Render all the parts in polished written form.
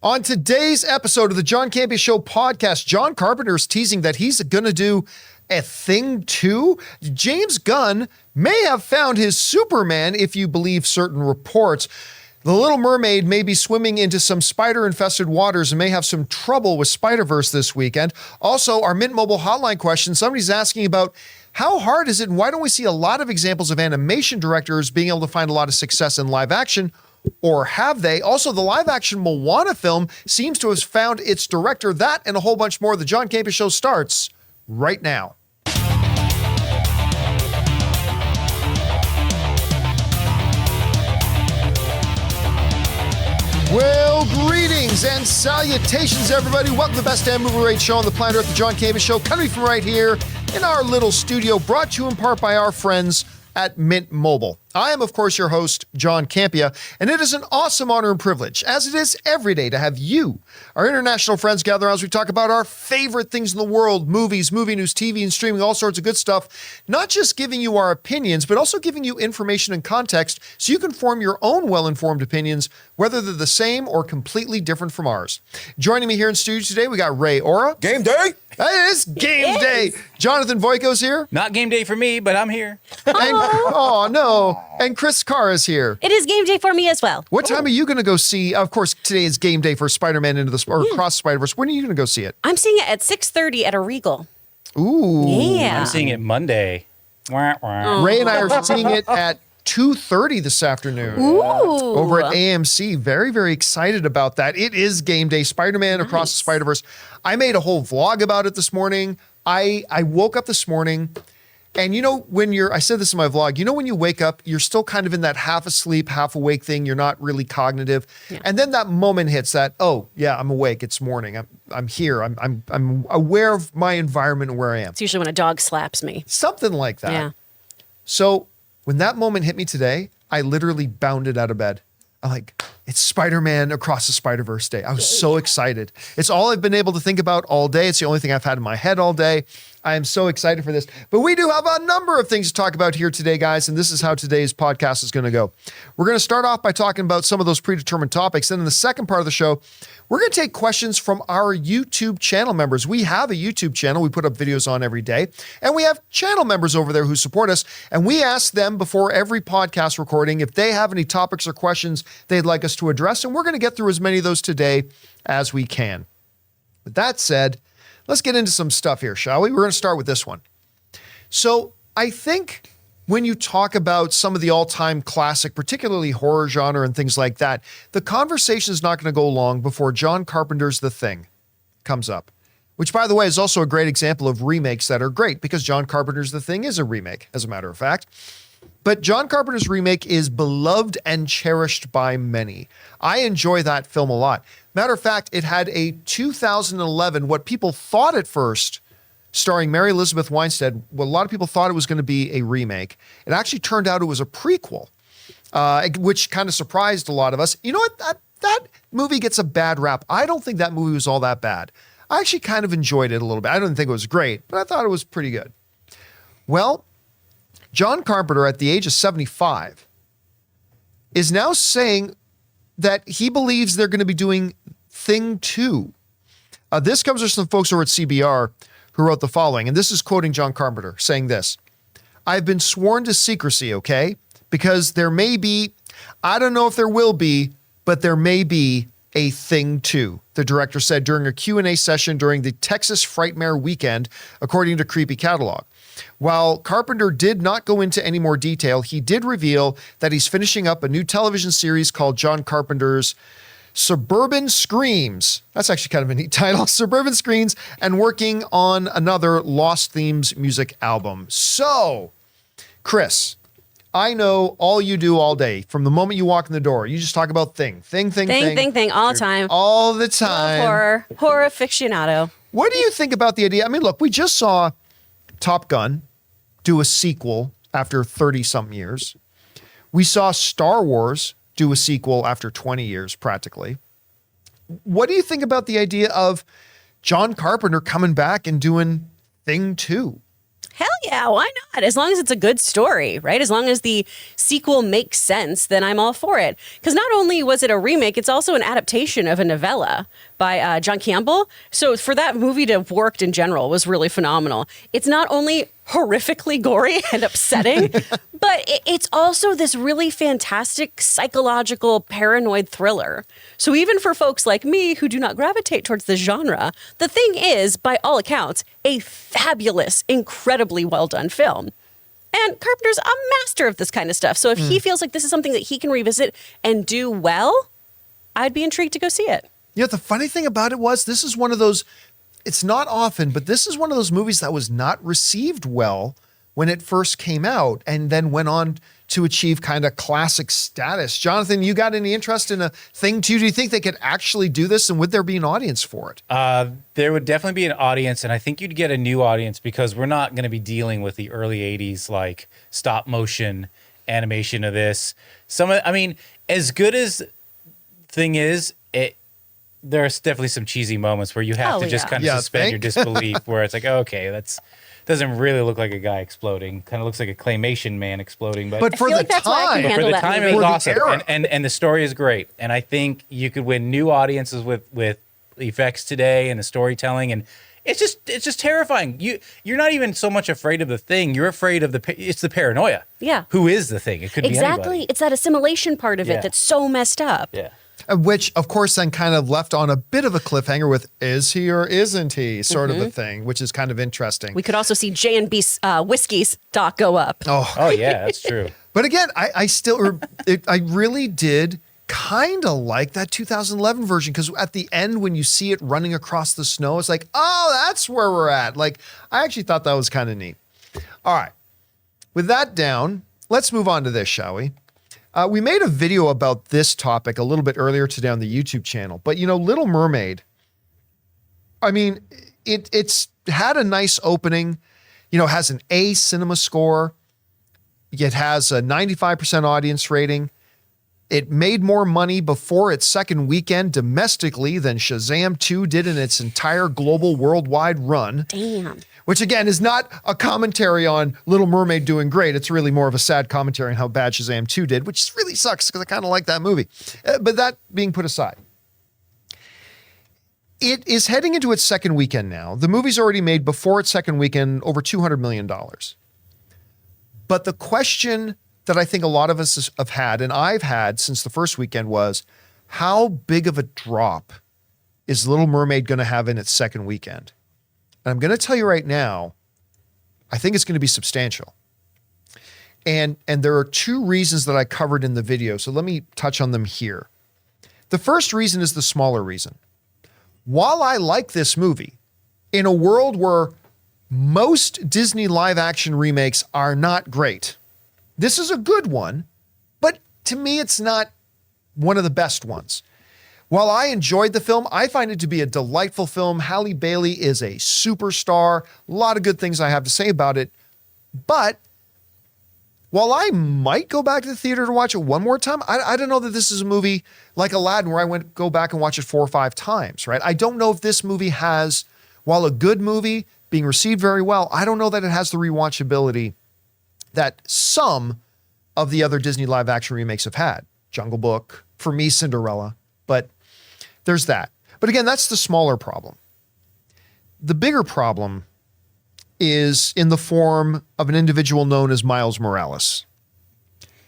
On today's episode of the John Campea Show podcast, John Carpenter is teasing that he's going to do a Thing 2. James Gunn may have found his Superman, if you believe certain reports. The Little Mermaid may be swimming into some spider-infested waters and may have some trouble with Spider-Verse this weekend. Also, our Mint Mobile hotline question, somebody's asking about how hard is it and why don't we see a lot of examples of animation directors being able to find a lot of success in live action? Or have they? Also, the live-action Moana film seems to have found its director. That and a whole bunch more. The John Campea Show starts right now. Well, greetings and salutations, everybody. Welcome to the best damn movie rate show on the planet Earth, the John Campea Show, coming from right here in our little studio, brought to you in part by our friends at Mint Mobile. I am, of course, your host, John Campea, and it is an awesome honor and privilege, as it is every day, to have you, our international friends, gather around as we talk about our favorite things in the world, movies, movie news, TV, and streaming, all sorts of good stuff, not just giving you our opinions, but also giving you information and context so you can form your own well-informed opinions, whether they're the same or completely different from ours. Joining me here in studio today, we got Ray Ora. Game day! It is game day. Jonathan Voico's here. Not game day for me, but I'm here. And, oh, no. And Chris Carr is here. It is game day for me as well. What time are you going to go see? Of course, today is game day for Spider-Man Into the Across the Spider-Verse. When are you going to go see it? I'm seeing it at 6:30 at a Regal. Ooh. Yeah. I'm seeing it Monday. Wah, wah. Ray and I are seeing it at 2:30 this afternoon. Ooh. Over at AMC. Very, very excited about that. It is game day. Spider-Man Across the Spider-Verse. I made a whole vlog about it this morning. I woke up this morning, and you know, I said this in my vlog, you know, when you wake up, you're still kind of in that half asleep, half awake thing. You're not really cognitive. Yeah. And then that moment hits that, oh yeah, I'm awake. It's morning. I'm here. I'm aware of my environment and where I am. It's usually when a dog slaps me. Something like that. Yeah. So when that moment hit me today, I literally bounded out of bed. I'm like, it's Spider-Man Across the Spider-Verse Day. I was so excited. It's all I've been able to think about all day. It's the only thing I've had in my head all day. I am so excited for this. But we do have a number of things to talk about here today, guys, and this is how today's podcast is going to go. We're going to start off by talking about some of those predetermined topics. Then in the second part of the show, we're going to take questions from our YouTube channel members. We have a YouTube channel we put up videos on every day, and we have channel members over there who support us, and we ask them before every podcast recording if they have any topics or questions they'd like us to address, and we're going to get through as many of those today as we can. With that said, let's get into some stuff here, shall we? We're going to start with this one. So I think when you talk about some of the all-time classic, particularly horror genre and things like that, the conversation is not going to go long before John Carpenter's The Thing comes up, which, by the way, is also a great example of remakes that are great because John Carpenter's The Thing is a remake, as a matter of fact. But John Carpenter's remake is beloved and cherished by many. I enjoy that film a lot. Matter of fact, it had a 2011, what people thought at first, starring Mary Elizabeth Winstead, what a lot of people thought it was going to be a remake. It actually turned out it was a prequel, which kind of surprised a lot of us. You know what? That movie gets a bad rap. I don't think that movie was all that bad. I actually kind of enjoyed it a little bit. I didn't think it was great, but I thought it was pretty good. Well, John Carpenter, at the age of 75, is now saying that he believes they're going to be doing Thing 2. This comes from some folks over at CBR who wrote the following, and this is quoting John Carpenter, saying this: I've been sworn to secrecy, okay? Because there may be, I don't know if there will be, but there may be a Thing 2, the director said during a Q&A session during the Texas Frightmare weekend, according to Creepy Catalog. While Carpenter did not go into any more detail, he did reveal that he's finishing up a new television series called John Carpenter's Suburban Screams. That's actually kind of a neat title. Suburban Screams, and working on another Lost Themes music album. So, Chris, I know all you do all day. From the moment you walk in the door, you just talk about thing All the time. All the time. Horror aficionado. What do you think about the idea? I mean, look, we just saw Top Gun do a sequel after 30-something years. We saw Star Wars do a sequel after 20 years, practically. What do you think about the idea of John Carpenter coming back and doing Thing 2? Hell yeah, why not? As long as it's a good story, right? As long as the sequel makes sense, then I'm all for it. Because not only was it a remake, it's also an adaptation of a novella by John Campbell. So for that movie to have worked in general was really phenomenal. It's not only horrifically gory and upsetting, but it's also this really fantastic psychological paranoid thriller. So even for folks like me who do not gravitate towards the genre, the thing is, by all accounts, a fabulous, incredibly well done film. And Carpenter's a master of this kind of stuff. So if he feels like this is something that he can revisit and do well, I'd be intrigued to go see it. You know, the funny thing about it was this is one of those, it's not often, but this is one of those movies that was not received well when it first came out and then went on to achieve kind of classic status. Jonathan, you got any interest in a thing too? Do you think they could actually do this, and would there be an audience for it? There would definitely be an audience, and I think you'd get a new audience because we're not going to be dealing with the early 80s like stop motion animation of this. As good as thing is, there's definitely some cheesy moments where you have to just kind of suspend your disbelief, where it's like, okay, that's doesn't really look like a guy exploding. Kind of looks like a claymation man exploding. But for the time, it was awesome. Era. And the story is great. And I think you could win new audiences with effects today and the storytelling. And it's just terrifying. You're not even so much afraid of the thing. You're afraid of it's the paranoia. Yeah. Who is the thing? It could be anybody. It's that assimilation part of it that's so messed up. Yeah. Which, of course, then kind of left on a bit of a cliffhanger with is he or isn't he sort of a thing, which is kind of interesting. We could also see J&B Whiskey's stock go up. Oh yeah, that's true. But again, I really did kind of like that 2011 version, because at the end when you see it running across the snow, it's like, oh, that's where we're at. Like, I actually thought that was kind of neat. All right. With that down, let's move on to this, shall we? We made a video about this topic a little bit earlier today on the YouTube channel, but Little Mermaid, I mean, it's had a nice opening, has an A cinema score. It has a 95% audience rating. It made more money before its second weekend domestically than Shazam 2 did in its entire global worldwide run. Damn. Which, again, is not a commentary on Little Mermaid doing great. It's really more of a sad commentary on how bad Shazam 2 did, which really sucks because I kind of like that movie. But that being put aside, it is heading into its second weekend now. The movie's already made before its second weekend over $200 million. But the question that I think a lot of us have had, and I've had since the first weekend, was how big of a drop is Little Mermaid going to have in its second weekend? And I'm going to tell you right now, I think it's going to be substantial. And there are two reasons that I covered in the video, so let me touch on them here. The first reason is the smaller reason. While I like this movie, in a world where most Disney live action remakes are not great, this is a good one, but to me, it's not one of the best ones. While I enjoyed the film, I find it to be a delightful film. Halle Bailey is a superstar. A lot of good things I have to say about it. But while I might go back to the theater to watch it one more time, I don't know that this is a movie like Aladdin where I go back and watch it 4 or 5 times, right? I don't know if this movie has, while a good movie, being received very well, I don't know that it has the rewatchability that some of the other Disney live action remakes have had. Jungle Book, for me, Cinderella, but there's that. But again, that's the smaller problem. The bigger problem is in the form of an individual known as Miles Morales.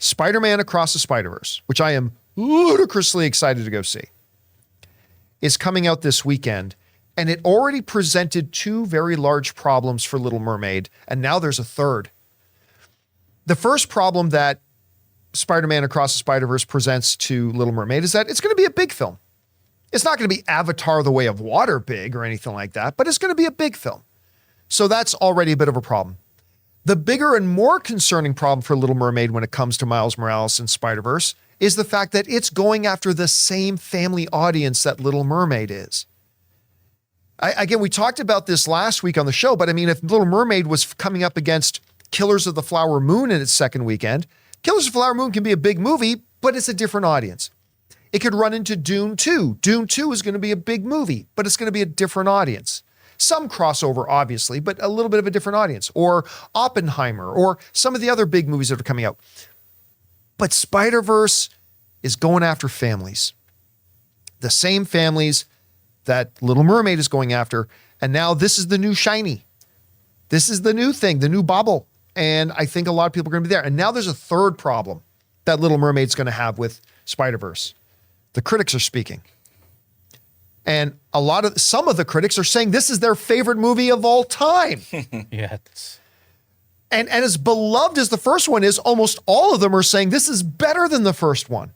Spider-Man Across the Spider-Verse, which I am ludicrously excited to go see, is coming out this weekend, and it already presented 2 very large problems for Little Mermaid, and now there's a third. The first problem that Spider-Man Across the Spider-Verse presents to Little Mermaid is that it's going to be a big film. It's not going to be Avatar: The Way of Water big or anything like that, but it's going to be a big film. So that's already a bit of a problem. The bigger and more concerning problem for Little Mermaid when it comes to Miles Morales and Spider-Verse is the fact that it's going after the same family audience that Little Mermaid is. Again, we talked about this last week on the show, but I mean, if Little Mermaid was coming up against Killers of the Flower Moon in its second weekend, Killers of the Flower Moon can be a big movie, but it's a different audience. It could run into Dune 2. Dune 2 is going to be a big movie, but it's going to be a different audience. Some crossover, obviously, but a little bit of a different audience. Or Oppenheimer, or some of the other big movies that are coming out. But Spider-Verse is going after families. The same families that Little Mermaid is going after. And now this is the new shiny. This is the new thing, the new bauble. And I think a lot of people are going to be there. And now there's a third problem that Little Mermaid's going to have with Spider-Verse. The critics are speaking. And some of the critics are saying this is their favorite movie of all time. Yeah. And as beloved as the first one is, almost all of them are saying this is better than the first one.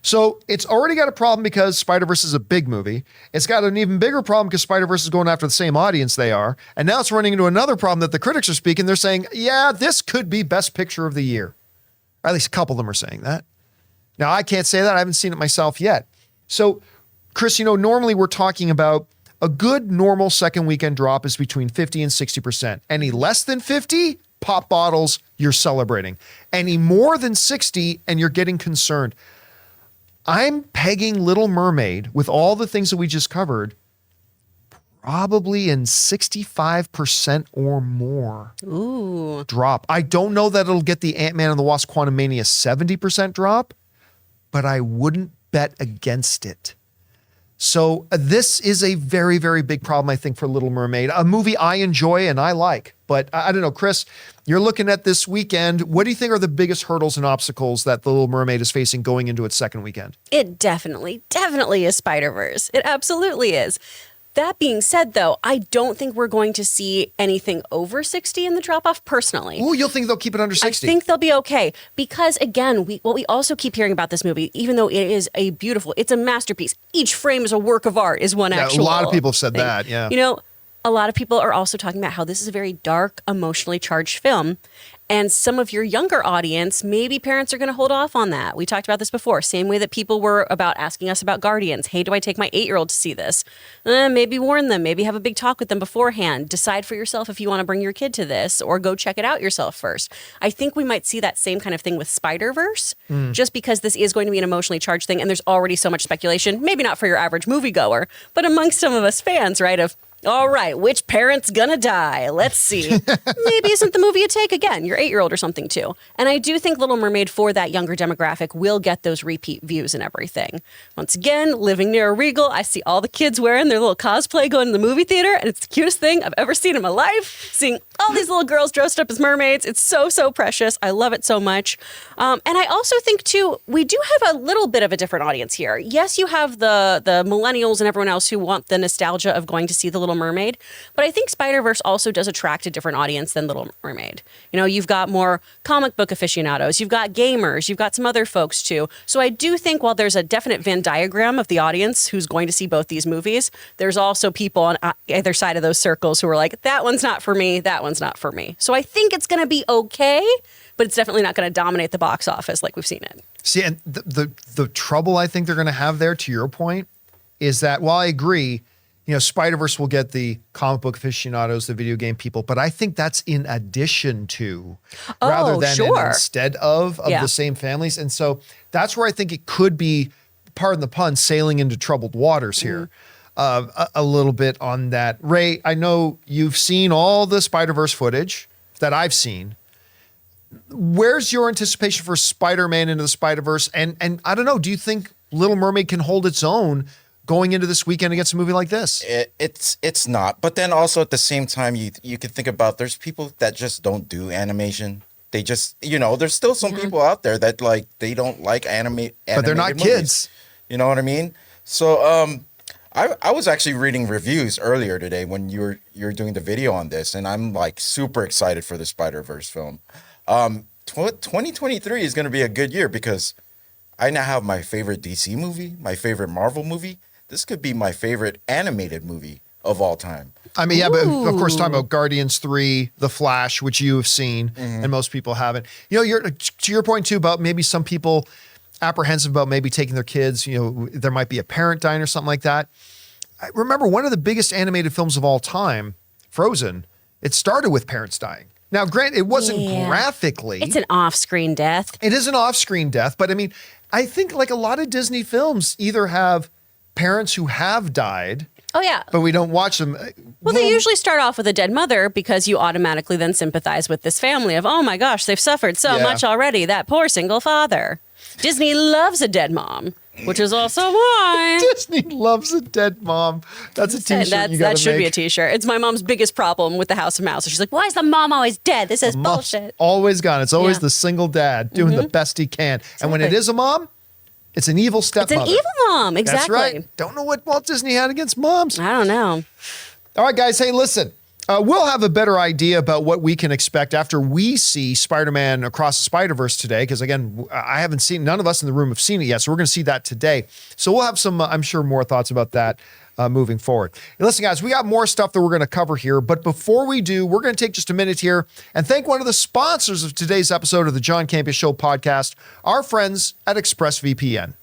So it's already got a problem because Spider-Verse is a big movie. It's got an even bigger problem because Spider-Verse is going after the same audience they are. And now it's running into another problem that the critics are speaking. They're saying, yeah, this could be Best Picture of the Year. Or at least a couple of them are saying that. Now, I can't say that. I haven't seen it myself yet. So, Chris, normally we're talking about a good normal second weekend drop is between 50 and 60%. Any less than 50, pop bottles, you're celebrating. Any more than 60, and you're getting concerned. I'm pegging Little Mermaid with all the things that we just covered, probably in 65% or more drop. I don't know that it'll get the Ant-Man and the Wasp Quantumania 70% drop, but I wouldn't bet against it. So this is a very, very big problem, I think, for Little Mermaid, a movie I enjoy and I like. But I don't know, Chris, you're looking at this weekend. What do you think are the biggest hurdles and obstacles that The Little Mermaid is facing going into its second weekend? It definitely is Spider-Verse. It absolutely is. That being said, though, I don't think we're going to see anything over 60 in the drop-off personally. Ooh, you'll think they'll keep it under 60? I think they'll be okay. Because, again, what we also keep hearing about this movie, even though it is it's a masterpiece. Each frame is a work of art, is one actual a lot of people have said thing. that, yeah. A lot of people are also talking about how this is a very dark, emotionally charged film. And some of your younger audience, maybe parents are going to hold off on that. We talked about this before. Same way that people were about asking us about Guardians. Hey, do I take my 8-year-old to see this? Maybe warn them. Maybe have a big talk with them beforehand. Decide for yourself if you want to bring your kid to this or go check it out yourself first. I think we might see that same kind of thing with Spider-Verse, just because this is going to be an emotionally charged thing. And there's already so much speculation, maybe not for your average moviegoer, but amongst some of us fans, right, of, all right, which parent's gonna die? Let's see. Maybe isn't the movie you take again, your 8-year-old or something too. And I do think Little Mermaid for that younger demographic will get those repeat views and everything. Once again, living near a Regal, I see all the kids wearing their little cosplay going to the movie theater, and it's the cutest thing I've ever seen in my life. Seeing all these little girls dressed up as mermaids, it's so, so precious. I love it so much. And I also think too, we do have a little bit of a different audience here. Yes, you have the millennials and everyone else who want the nostalgia of going to see the Little Mermaid. But I think Spider-Verse also does attract a different audience than Little Mermaid. You've got more comic book aficionados, you've got gamers, you've got some other folks too. So I do think while there's a definite Venn diagram of the audience who's going to see both these movies, there's also people on either side of those circles who are like, that one's not for me, that one's not for me. So I think it's going to be okay, but it's definitely not going to dominate the box office like we've seen it. See, and the trouble I think they're going to have there, to your point, is that while I agree, Spider-Verse will get the comic book aficionados, the video game people, but I think that's in addition to, rather than instead of the same families. And so that's where I think it could be, pardon the pun, sailing into troubled waters here. A little bit on that. Ray, I know you've seen all the Spider-Verse footage that I've seen. Where's your anticipation for Spider-Man into the Spider-Verse? And I don't know, do you think Little Mermaid can hold its own going into this weekend against a movie like this? It's not. But then also at the same time, you can think about there's people that just don't do animation. They just, there's still some people out there that they don't like animated but they're not movies. Kids. You know what I mean? So I was actually reading reviews earlier today when you were doing the video on this, and I'm super excited for the Spider-Verse film. 2023 is going to be a good year because I now have my favorite DC movie, my favorite Marvel movie. This could be my favorite animated movie of all time. I mean, yeah, but of course, talking about Guardians 3, The Flash, which you have seen, and most people haven't. You're to your point too about maybe some people apprehensive about maybe taking their kids. There might be a parent dying or something like that. I remember one of the biggest animated films of all time, Frozen. It started with parents dying. Now, granted, it wasn't graphically. It's an off-screen death. It is an off-screen death, but I mean, I think a lot of Disney films either have parents who have died Oh, yeah. but we don't watch them. Well, they usually start off with a dead mother because you automatically then sympathize with this family of, oh my gosh, they've suffered so Yeah. much already. That poor single father. Disney loves a dead mom, which is also why. Disney loves a dead mom. That's a t-shirt you gotta that should be a make. t-shirt. It's my mom's biggest problem with the House of Mouse. She's like, why is the mom always dead? This is Mom's bullshit. always gone. It's always Yeah. the single dad doing the best he can. And when it Exactly. is a mom, it's an evil It's stepmother. an evil mom. Exactly. That's right. Don't know what Walt Disney had against moms. I don't know. All right, guys. Hey, listen. We'll have a better idea about what we can expect after we see Spider-Man Across the Spider-Verse today. Because again, I haven't seen, none of us in the room have seen it yet. So we're going to see that today. So we'll have some, I'm sure, more thoughts about that moving forward. And listen, guys, we got more stuff that we're going to cover here. But before we do, we're going to take just a minute here and thank one of the sponsors of today's episode of the John Campea Show podcast, our friends at ExpressVPN.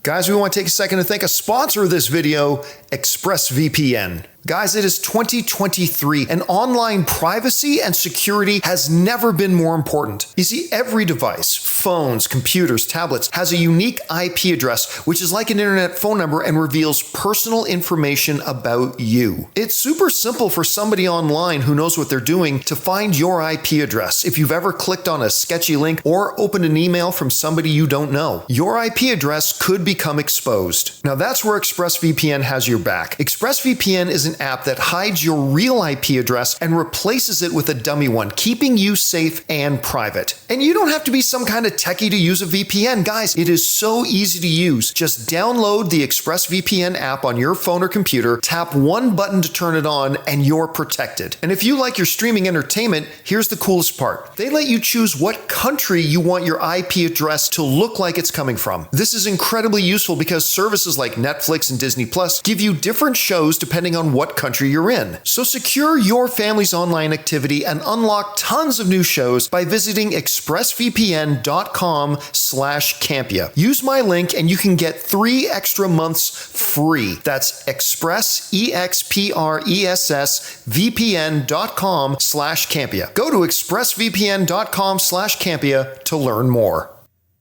Guys, we want to take a second to thank a sponsor of this video, ExpressVPN. Guys, it is 2023, and online privacy and security has never been more important. You see, every device, phones, computers, tablets, has a unique IP address, which is like an internet phone number and reveals personal information about you. It's super simple for somebody online who knows what they're doing to find your IP address. If you've ever clicked on a sketchy link or opened an email from somebody you don't know, your IP address could become exposed. Now that's where ExpressVPN has your back. ExpressVPN is an app that hides your real IP address and replaces it with a dummy one, keeping you safe and private. And you don't have to be some kind of techie to use a VPN. Guys, it is so easy to use. Just download the ExpressVPN app on your phone or computer, tap one button to turn it on, and you're protected. And if you like your streaming entertainment, here's the coolest part. They let you choose what country you want your IP address to look like it's coming from. This is incredibly useful because services like Netflix and Disney Plus give you different shows depending on what country you're in. So secure your family's online activity and unlock tons of new shows by visiting expressvpn.com/Campea. Use my link and you can get 3 extra months free. That's expressvpn.com/Campea. Go to expressvpn.com/Campea to learn more.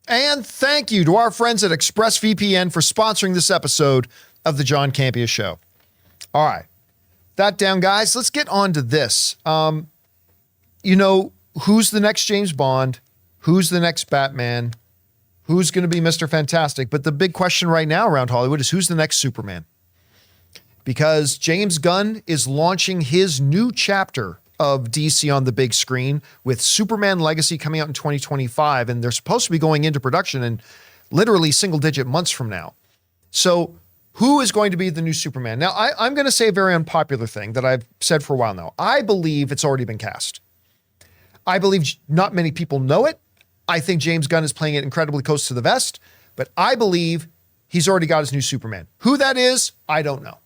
And thank you to our friends at ExpressVPN for sponsoring this episode of the John Campea Show. All right. That down, guys. Let's get on to this. You know, who's the next James Bond? Who's the next Batman? Who's going to be Mr. Fantastic? But the big question right now around Hollywood is who's the next Superman? Because James Gunn is launching his new chapter of DC on the big screen with Superman Legacy coming out in 2025. And they're supposed to be going into production in literally single-digit months from now. So who is going to be the new Superman? Now, I'm going to say a very unpopular thing that I've said for a while now. I believe it's already been cast. I believe not many people know it. I think James Gunn is playing it incredibly close to the vest, but I believe he's already got his new Superman. Who that is, I don't know.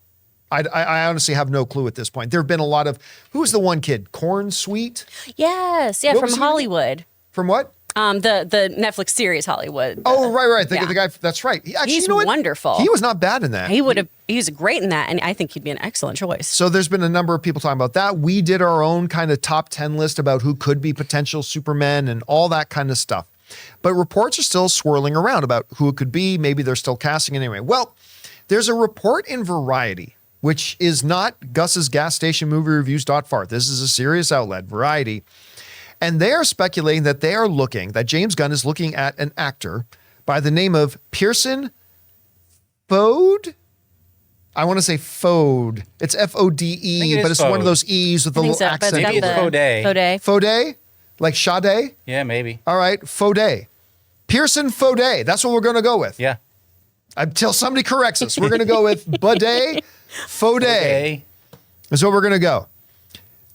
I honestly have no clue at this point. There have been a lot of, who was the one kid? Corn Sweet? Yes. Yeah, What was from he- Hollywood. From what? The Netflix series Hollywood. Oh, right. The yeah. guy, that's right. Actually, He's you know what? wonderful. He was not bad in that. He was great in that, and I think he'd be an excellent choice. So there's been a number of people talking about that. We did our own kind of top 10 list about who could be potential Supermen and all that kind of stuff. But reports are still swirling around about who it could be. Maybe they're still casting it anyway. Well, there's a report in Variety, which is not Gus's gas station movie reviews.fart. This is a serious outlet, Variety. And they are speculating that that James Gunn is looking at an actor by the name of Pearson Fode. I want to say Fode. It's I think F-O-D-E, it but is it's one of Fode. those E's with a I think little so, but accent. Maybe it's the- Fode. Fode. Fode? Like Sade? Yeah, maybe. All right, Fode. Pearson Fode. That's what we're going to go with. Yeah. Until somebody corrects us. We're going to go with Bade Fode. Okay. Is what we're going to go.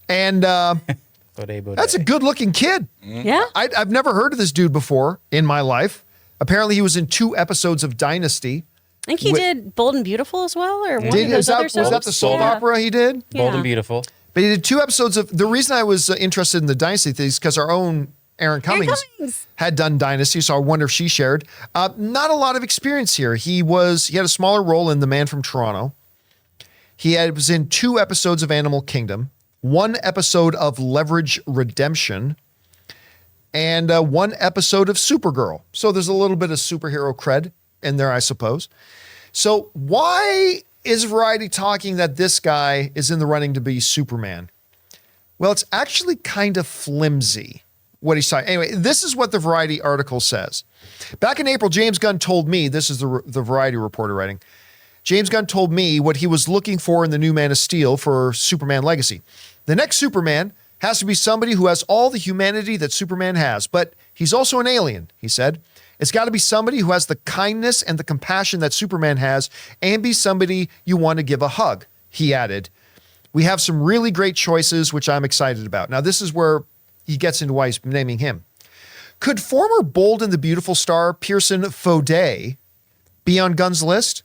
And Bode. that's a good-looking kid. Yeah. I've never heard of this dude before in my life. Apparently, he was in 2 episodes of Dynasty. I think he did Bold and Beautiful as well, or one of Was those other that soaps. the soap Yeah. opera he did? Bold Yeah. and Beautiful. But he did 2 episodes of. The reason I was interested in the Dynasty thing is because our own Aaron Cummings had done Dynasty, so I wonder if she shared. Not a lot of experience here. He had a smaller role in The Man from Toronto. Was in 2 episodes of Animal Kingdom, 1 episode of Leverage Redemption, and 1 episode of Supergirl. So there's a little bit of superhero cred in there, I suppose. So why is Variety talking that this guy is in the running to be Superman? Well, it's actually kind of flimsy what he's saying. Anyway, this is what the Variety article says. Back in April, James Gunn told me, this is the Variety reporter writing, James Gunn told me what he was looking for in the new Man of Steel for Superman Legacy. The next Superman has to be somebody who has all the humanity that Superman has, but he's also an alien, he said. It's got to be somebody who has the kindness and the compassion that Superman has, and be somebody you want to give a hug, he added. We have some really great choices, which I'm excited about. Now, this is where he gets into why he's naming him. Could former Bold and the Beautiful star Pearson Faudet be on Gunn's list?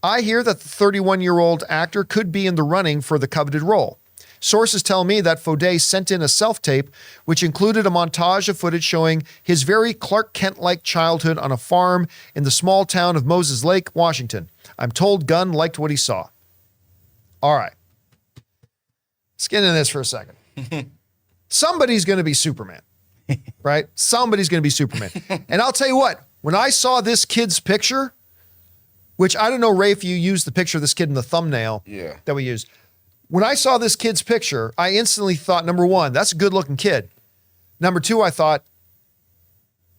I hear that the 31-year-old actor could be in the running for the coveted role. Sources tell me that Faudet sent in a self-tape, which included a montage of footage showing his very Clark Kent-like childhood on a farm in the small town of Moses Lake, Washington. I'm told Gunn liked what he saw. All right. Let's get into this for a second. Somebody's going to be Superman, right? Somebody's going to be Superman. And I'll tell you what, when I saw this kid's picture, which I don't know, Ray, if you used the picture of this kid in the thumbnail that we used. When I saw this kid's picture, I instantly thought, number one, that's a good looking kid. Number two, I thought,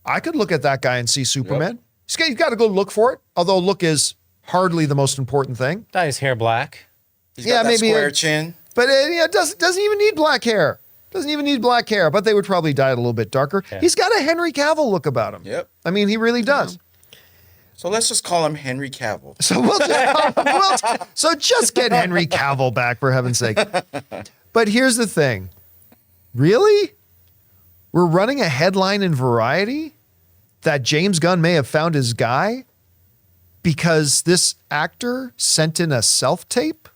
I could look at that guy and see Superman. Yep. He's got to go look for it, although look is hardly the most important thing. Dye his hair black. He's got that maybe square chin. But it doesn't even need black hair. Doesn't even need black hair, but they would probably dye it a little bit darker. Yeah. He's got a Henry Cavill look about him. Yep. I mean, he really does. So let's just call him Henry Cavill. So so just get Henry Cavill back, for heaven's sake. But here's the thing. Really? We're running a headline in Variety that James Gunn may have found his guy because this actor sent in a self-tape?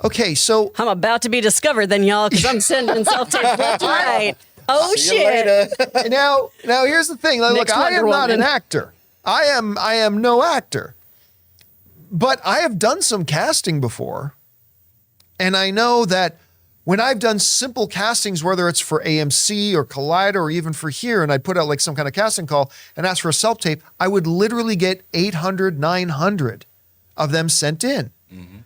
Okay, so I'm about to be discovered then, y'all, because I'm sending self-tapes left and right. Oh, See you shit. later. now here's the thing. Look, Next I am Wonder not an Woman. actor. I am no actor. But I have done some casting before. And I know that when I've done simple castings, whether it's for AMC or Collider or even for here, and I'd put out like some kind of casting call and ask for a self-tape, I would literally get 800, 900 of them sent in. Mm-hmm.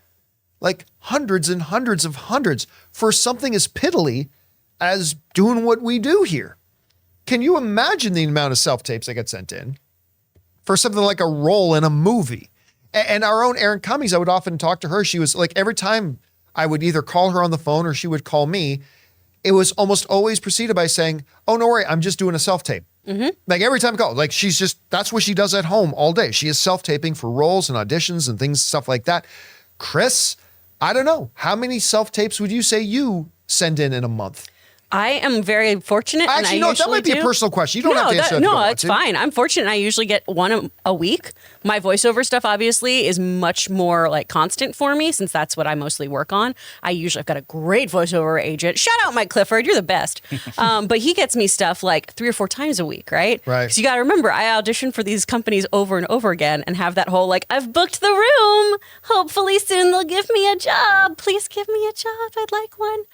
Like hundreds and hundreds of hundreds for something as piddly as doing what we do here. Can you imagine the amount of self-tapes that get sent in for something like a role in a movie? And our own Erin Cummings, I would often talk to her. She was like, every time I would either call her on the phone or she would call me, it was almost always preceded by saying, oh, no worry, I'm just doing a self-tape. Mm-hmm. Like every time I call, like that's what she does at home all day. She is self-taping for roles and auditions and things, stuff like that. Chris, I don't know. How many self-tapes would you say you send in a month? I am very fortunate. Actually, and I no, that might be a personal question. You don't have to answer that. No, it's fine. I'm fortunate. I usually get one a week. My voiceover stuff, obviously, is much more like constant for me since that's what I mostly work on. I've got a great voiceover agent. Shout out Mike Clifford. You're the best. But he gets me stuff like 3 or 4 times a week, right? Right. Because you got to remember, I audition for these companies over and over again and have that whole like, I've booked the room. Hopefully soon they'll give me a job. Please give me a job. I'd like one.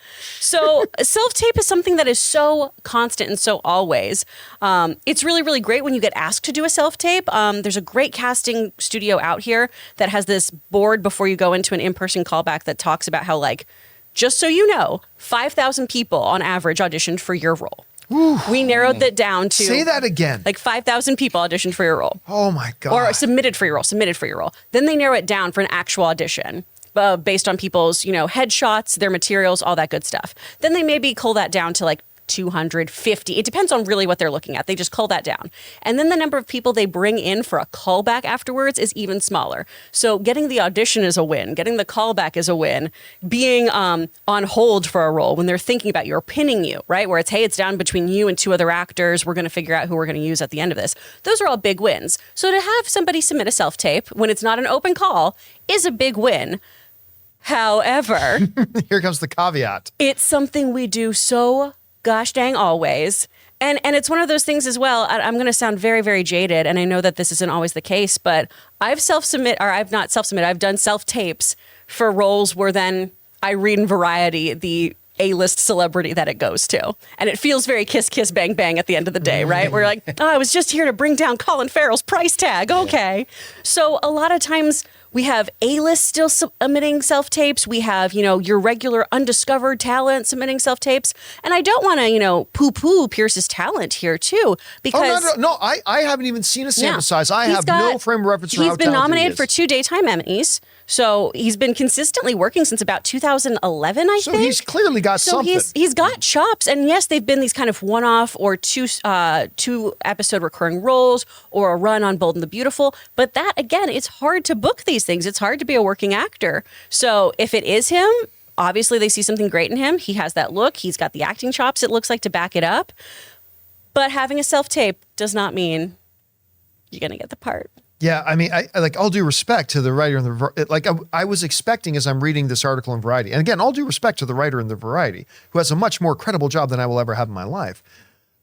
So self-tape is something that is so constant and so always. It's really, really great when you get asked to do a self-tape. There's a great casting studio out here that has this board before you go into an in-person callback that talks about how, like, just so you know, 5,000 people on average auditioned for your role. Ooh. We narrowed that down to... Say that again. Like 5,000 people auditioned for your role. Oh my God. Or submitted for your role. Then they narrow it down for an actual audition. Based on people's, headshots, their materials, all that good stuff. Then they maybe cull that down to like 250. It depends on really what they're looking at. They just cull that down. And then the number of people they bring in for a callback afterwards is even smaller. So getting the audition is a win. Getting the callback is a win. Being on hold for a role when they're thinking about you or pinning you, right? Where it's, hey, it's down between you and 2 other actors. We're going to figure out who we're going to use at the end of this. Those are all big wins. So to have somebody submit a self-tape when it's not an open call is a big win. However, here comes the caveat. It's something we do so gosh dang always. And it's one of those things as well. I'm going to sound very, very jaded, and I know that this isn't always the case, but I've done self-tapes for roles where then I read in Variety the A-list celebrity that it goes to. And it feels very kiss, kiss, bang, bang at the end of the day, right? We're like, I was just here to bring down Colin Farrell's price tag. Okay. So a lot of times We have A-list still submitting self-tapes. We have, your regular undiscovered talent submitting self-tapes. And I don't want to, poo-poo Pierce's talent here too, because I haven't even seen a sample size. I He's have got- no frame of reference for how He's been talented he nominated is. for 2 daytime Emmys. So he's been consistently working since about 2011, I So think. he's clearly got So something. he's got chops, and yes, they've been these kind of one-off or two episode recurring roles or a run on Bold and the Beautiful. But that again, it's hard to book these things. It's hard to be a working actor. So if it is him, obviously they see something great in him. He has that look. He's got the acting chops. It looks like to back it up. But having a self-tape does not mean you're gonna get the part. Yeah, I mean, I like all due respect to the writer and I was expecting as I'm reading this article in Variety, and again, all due respect to the writer in the Variety, who has a much more credible job than I will ever have in my life.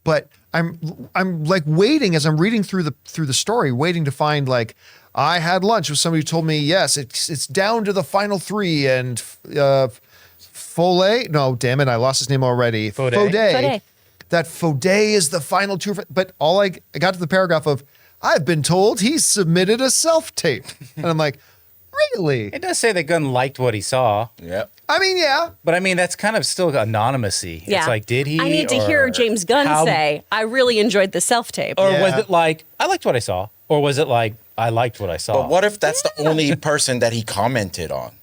But I'm like waiting as I'm reading through the story, waiting to find like I had lunch with somebody who told me yes, it's down to the final 3 and Foley. No, damn it, I lost his name already. Faudet. That Faudet is the final 2. But I got to the paragraph of, I've been told he's submitted a self-tape. And I'm like, really? It does say that Gunn liked what he saw. Yep. I mean, yeah. But I mean, that's kind of still anonymous-y. Yeah. It's like, did he? I need to hear James Gunn say, I really enjoyed the self-tape. Or Yeah. was it like, I liked what I saw? Or was it like, I liked what I saw? But what if that's the only person that he commented on?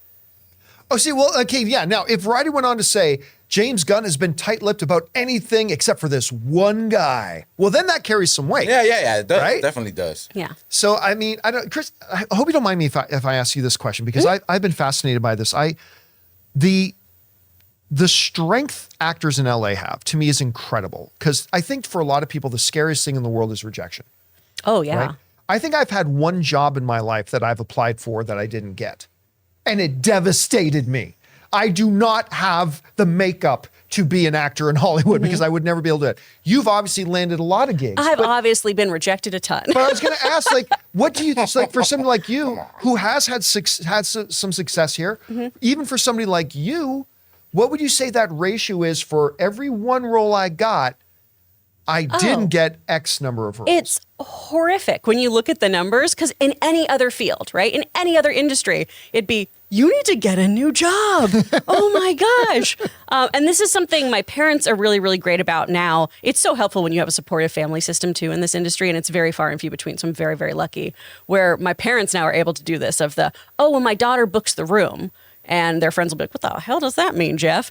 Oh, see, well, okay, yeah. Now, if Variety went on to say, James Gunn has been tight-lipped about anything except for this one guy, well, then that carries some weight. Yeah. It does, Right? definitely does. Yeah. So, I mean, Chris, I hope you don't mind me if I ask you this question, because I've been fascinated by this. The strength actors in LA have, to me, is incredible, because I think for a lot of people, the scariest thing in the world is rejection. Oh, yeah. Right? I think I've had one job in my life that I've applied for that I didn't get, and it devastated me. I do not have the makeup to be an actor in Hollywood because I would never be able to do it. You've obviously landed a lot of gigs. I've obviously been rejected a ton. But I was going to ask, like, what do you like for somebody like you who has had some success here? Even for somebody like you, what would you say that ratio is for every one role I got? I didn't get X number of roles. It's horrific when you look at the numbers, because in any other field, right, in any other industry, it'd be, you need to get a new job. Oh my gosh. And this is something my parents are really, really great about now. It's so helpful when you have a supportive family system too in this industry, and it's very far and few between. So I'm very, very lucky where my parents now are able to do this of when my daughter books the room, and their friends will be like, what the hell does that mean, Jeff?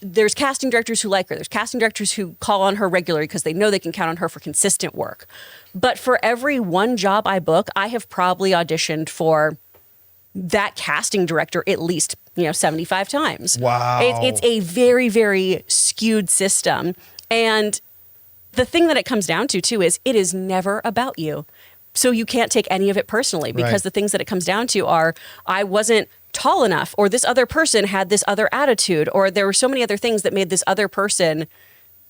There's casting directors who like her. There's casting directors who call on her regularly because they know they can count on her for consistent work. But for every one job I book, I have probably auditioned for that casting director at least 75 times. Wow. It's a very, very skewed system. And the thing that it comes down to too is it is never about you. So you can't take any of it personally, because Right. the things that it comes down to are, I wasn't tall enough, or this other person had this other attitude, or there were so many other things that made this other person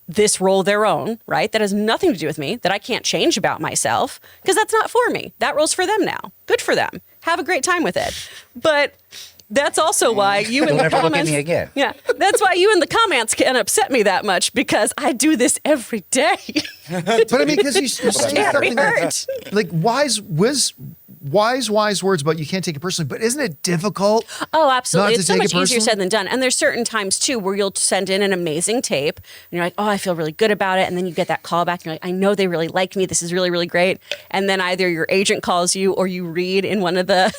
this role their own, right? That has nothing to do with me, that I can't change about myself, because that's not for me. That role's for them now. Good for them. Have a great time with it. But that's also why you in Don't the ever look at comments, me again. yeah, that's why you in the comments can upset me that much, because I do this every day. But I mean, because you say Can't be something that, hurt. like wise words about you can't take it personally, but isn't it difficult? Oh, absolutely. Not to It's so take much it easier personal? said than done. And there's certain times too where you'll send in an amazing tape and you're like, oh, I feel really good about it. And then you get that call back and you're like, I know they really like me. This is really, really great. And then either your agent calls you or you read in one of the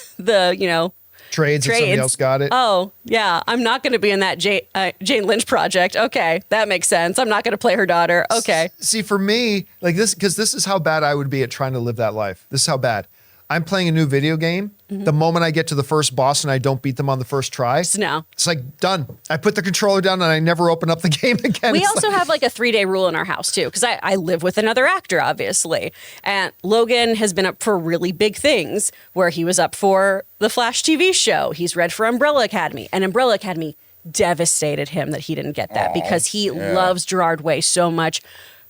Trades if somebody else got it. Oh, yeah. I'm not going to be in that Jane Lynch project. Okay. That makes sense. I'm not going to play her daughter. Okay. See, for me, like this, because this is how bad I would be at trying to live that life. This is how bad. I'm playing a new video game. The moment I get to the first boss and I don't beat them on the first try, No. it's like done. I put the controller down and I never open up the game again. We It's also like- have like a 3-day rule in our house too, because I live with another actor, obviously. And Logan has been up for really big things, where he was up for the Flash TV show. He's read for Umbrella Academy, and Umbrella Academy devastated him that he didn't get that, because he loves Gerard Way so much.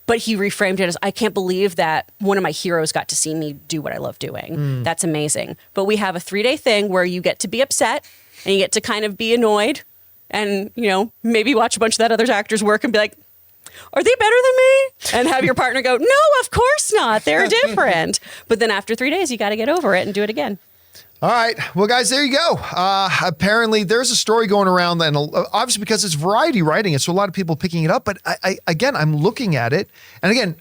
But he reframed it as, I can't believe that one of my heroes got to see me do what I love doing. That's amazing. But we have a 3-day thing where you get to be upset and you get to kind of be annoyed and, maybe watch a bunch of that other actor's work and be like, are they better than me? And have your partner go, no, of course not. They're different. But then after 3 days, you got to get over it and do it again. All right. Well, guys, there you go. Apparently, there's a story going around, and obviously because it's Variety writing it, so a lot of people picking it up. But I'm looking at it, and again,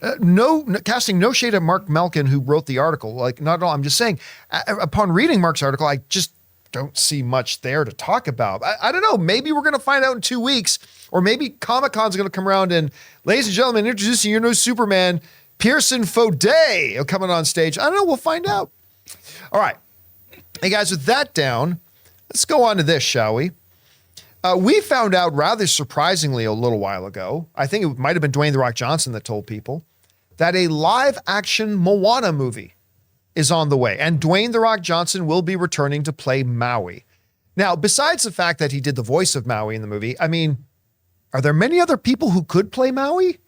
casting no shade at Mark Melkin, who wrote the article. Like, not at all. I'm just saying, upon reading Mark's article, I just don't see much there to talk about. I don't know. Maybe we're going to find out in 2 weeks, or maybe Comic-Con's going to come around and, ladies and gentlemen, introducing your new Superman, Pearson Faudet, coming on stage. I don't know. We'll find out. All right. Hey, guys, with that down, let's go on to this, shall we? We found out rather surprisingly a little while ago, I think it might have been Dwayne "The Rock" Johnson that told people, that a live-action Moana movie is on the way, and Dwayne "The Rock" Johnson will be returning to play Maui. Now, besides the fact that he did the voice of Maui in the movie, I mean, are there many other people who could play Maui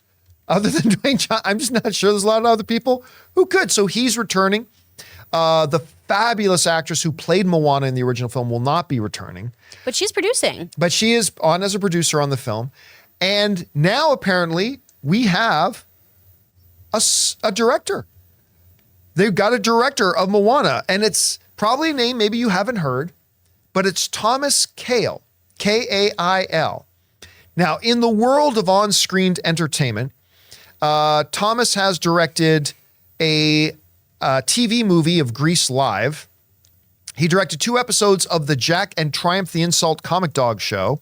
other than Dwayne Johnson? I'm just not sure there's a lot of other people who could. So he's returning. The fabulous actress who played Moana in the original film will not be returning. But she's producing. But she is on as a producer on the film. And now apparently we have a director. They've got a director of Moana, and it's probably a name maybe you haven't heard, but it's Thomas Kail, Kail. Now, in the world of on-screen entertainment, Thomas has directed a TV movie of Grease Live. He directed 2 episodes of the Jack and Triumph the Insult Comic Dog Show,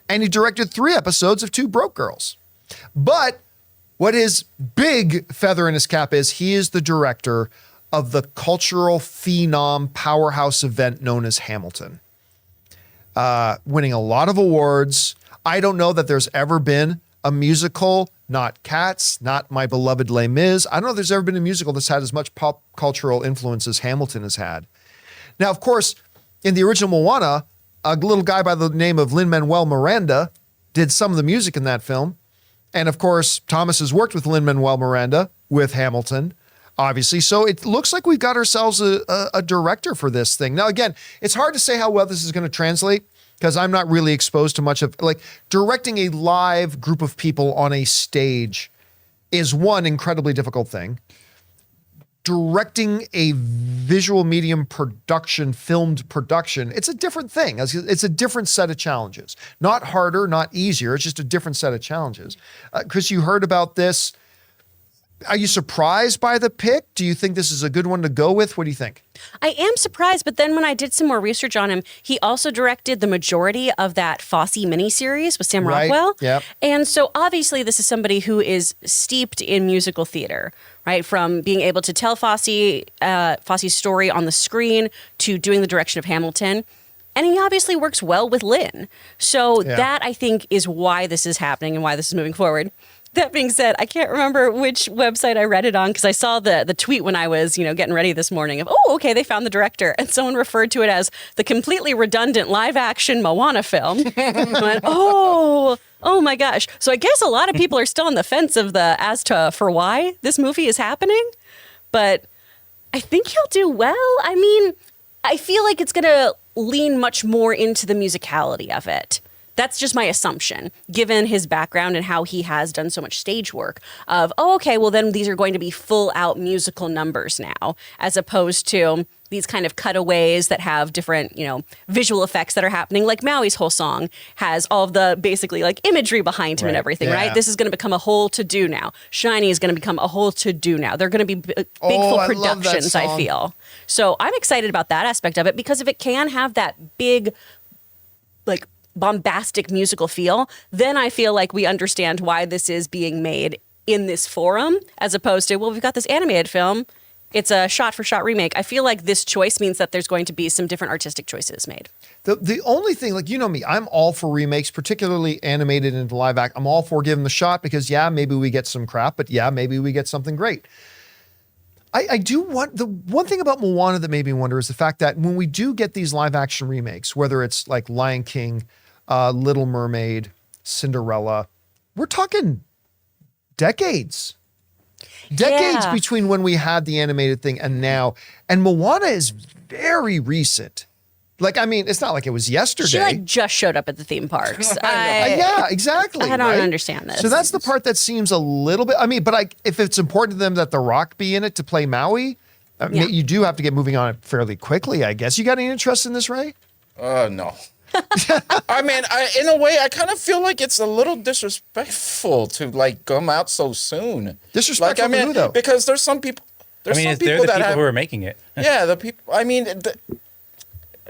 and he directed 3 episodes of 2 Broke Girls. But what his big feather in his cap is, he is the director of the cultural phenom powerhouse event known as Hamilton. Winning a lot of awards. I don't know that there's ever been a musical, not Cats, not My Beloved Les Mis. I don't know if there's ever been a musical that's had as much pop cultural influence as Hamilton has had. Now, of course, in the original Moana, a little guy by the name of Lin-Manuel Miranda did some of the music in that film. And of course, Thomas has worked with Lin-Manuel Miranda with Hamilton, obviously. So it looks like we've got ourselves a director for this thing. Now, again, it's hard to say how well this is going to translate, because I'm not really exposed to much of, like, directing a live group of people on a stage is one incredibly difficult thing. Directing a visual medium production, filmed production, it's a different thing. It's a different set of challenges. Not harder, not easier. It's just a different set of challenges. Chris, you heard about this. Are you surprised by the pick? Do you think this is a good one to go with? What do you think? I am surprised, but then when I did some more research on him, he also directed the majority of that Fosse miniseries with Sam Rockwell. Yep. And so obviously this is somebody who is steeped in musical theater, right? From being able to tell Fosse's story on the screen to doing the direction of Hamilton. And he obviously works well with Lin. So that, I think, is why this is happening and why this is moving forward. That being said, I can't remember which website I read it on, because I saw the tweet when I was, getting ready this morning of, oh, okay, they found the director. And someone referred to it as the completely redundant live action Moana film. I went, oh my gosh. So I guess a lot of people are still on the fence as to why this movie is happening. But I think he'll do well. I mean, I feel like it's going to lean much more into the musicality of it. That's just my assumption, given his background and how he has done so much stage work of, oh, okay, well, then these are going to be full out musical numbers now, as opposed to these kind of cutaways that have different, visual effects that are happening. Like Maui's whole song has all of the basically like imagery behind him and everything, right? This is going to become a whole to-do now. Shiny is going to become a whole to-do now. They're going to be big full productions, I feel. So I'm excited about that aspect of it, because if it can have that big, like, bombastic musical feel, then I feel like we understand why this is being made in this forum, as opposed to, well, we've got this animated film. It's a shot-for-shot remake. I feel like this choice means that there's going to be some different artistic choices made. The only thing, like, me, I'm all for remakes, particularly animated into live act. I'm all for giving the shot, because maybe we get some crap, but maybe we get something great. I do want, the one thing about Moana that made me wonder is the fact that when we do get these live action remakes, whether it's like Lion King, Little Mermaid, Cinderella, we're talking decades between when we had the animated thing and now. And Moana is very recent. Like, I mean, it's not like it was yesterday. She just showed up at the theme parks. Yeah, exactly. I don't understand this. So that's the part that seems a little bit, but if it's important to them that The Rock be in it to play Maui, Yeah. You do have to get moving on it fairly quickly, I guess. You got any interest in this, Ray? No. I mean, in a way, I kind of feel like it's a little disrespectful to like come out so soon. Disrespectful to who, though? Because there's some people. I mean, they're the people who are making it. Yeah, the people. I mean,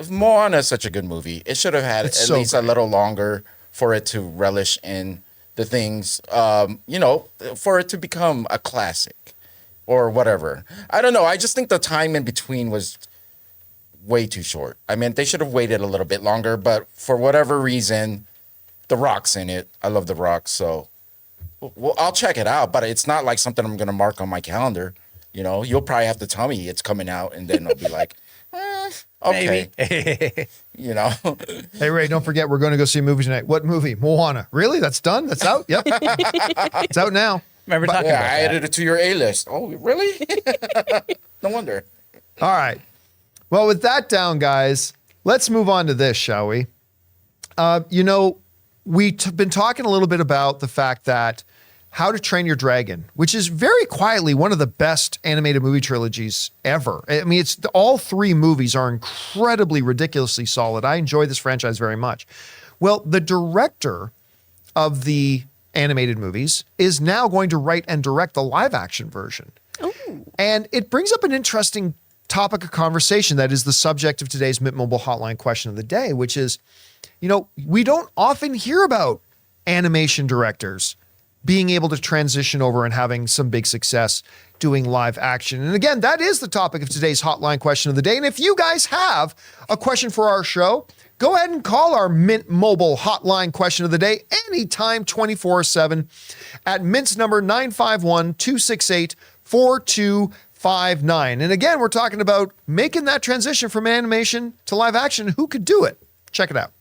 Moana is such a good movie. It should have had at least a little longer for it to relish in the things, for it to become a classic or whatever. I don't know. I just think the time in between was way too short. I mean, they should have waited a little bit longer, but for whatever reason, The Rock's in it. I love The Rock, so I'll check it out, but it's not like something I'm going to mark on my calendar. You know, you'll probably have to tell me it's coming out, and then I'll be like, okay. Maybe. You know. Hey, Ray, don't forget, we're going to go see a movie tonight. What movie? Moana. Really? That's done? That's out? Yep. It's out now. Remember talking about I that. added it to your A-list. Oh, really? No wonder. All right. Well, with that down, guys, let's move on to this, shall we? We've been talking a little bit about the fact that How to Train Your Dragon, which is very quietly one of the best animated movie trilogies ever. I mean, all three movies are incredibly, ridiculously solid. I enjoy this franchise very much. Well, the director of the animated movies is now going to write and direct the live action version. Ooh. And it brings up an interesting topic of conversation that is the subject of today's Mint Mobile Hotline question of the day, which is, we don't often hear about animation directors being able to transition over and having some big success doing live action. And again, that is the topic of today's Hotline question of the day. And if you guys have a question for our show, go ahead and call our Mint Mobile Hotline question of the day anytime, 24/7 at Mint's number 951-268-4259. And again, we're talking about making that transition from animation to live action. Who could do it? Check it out.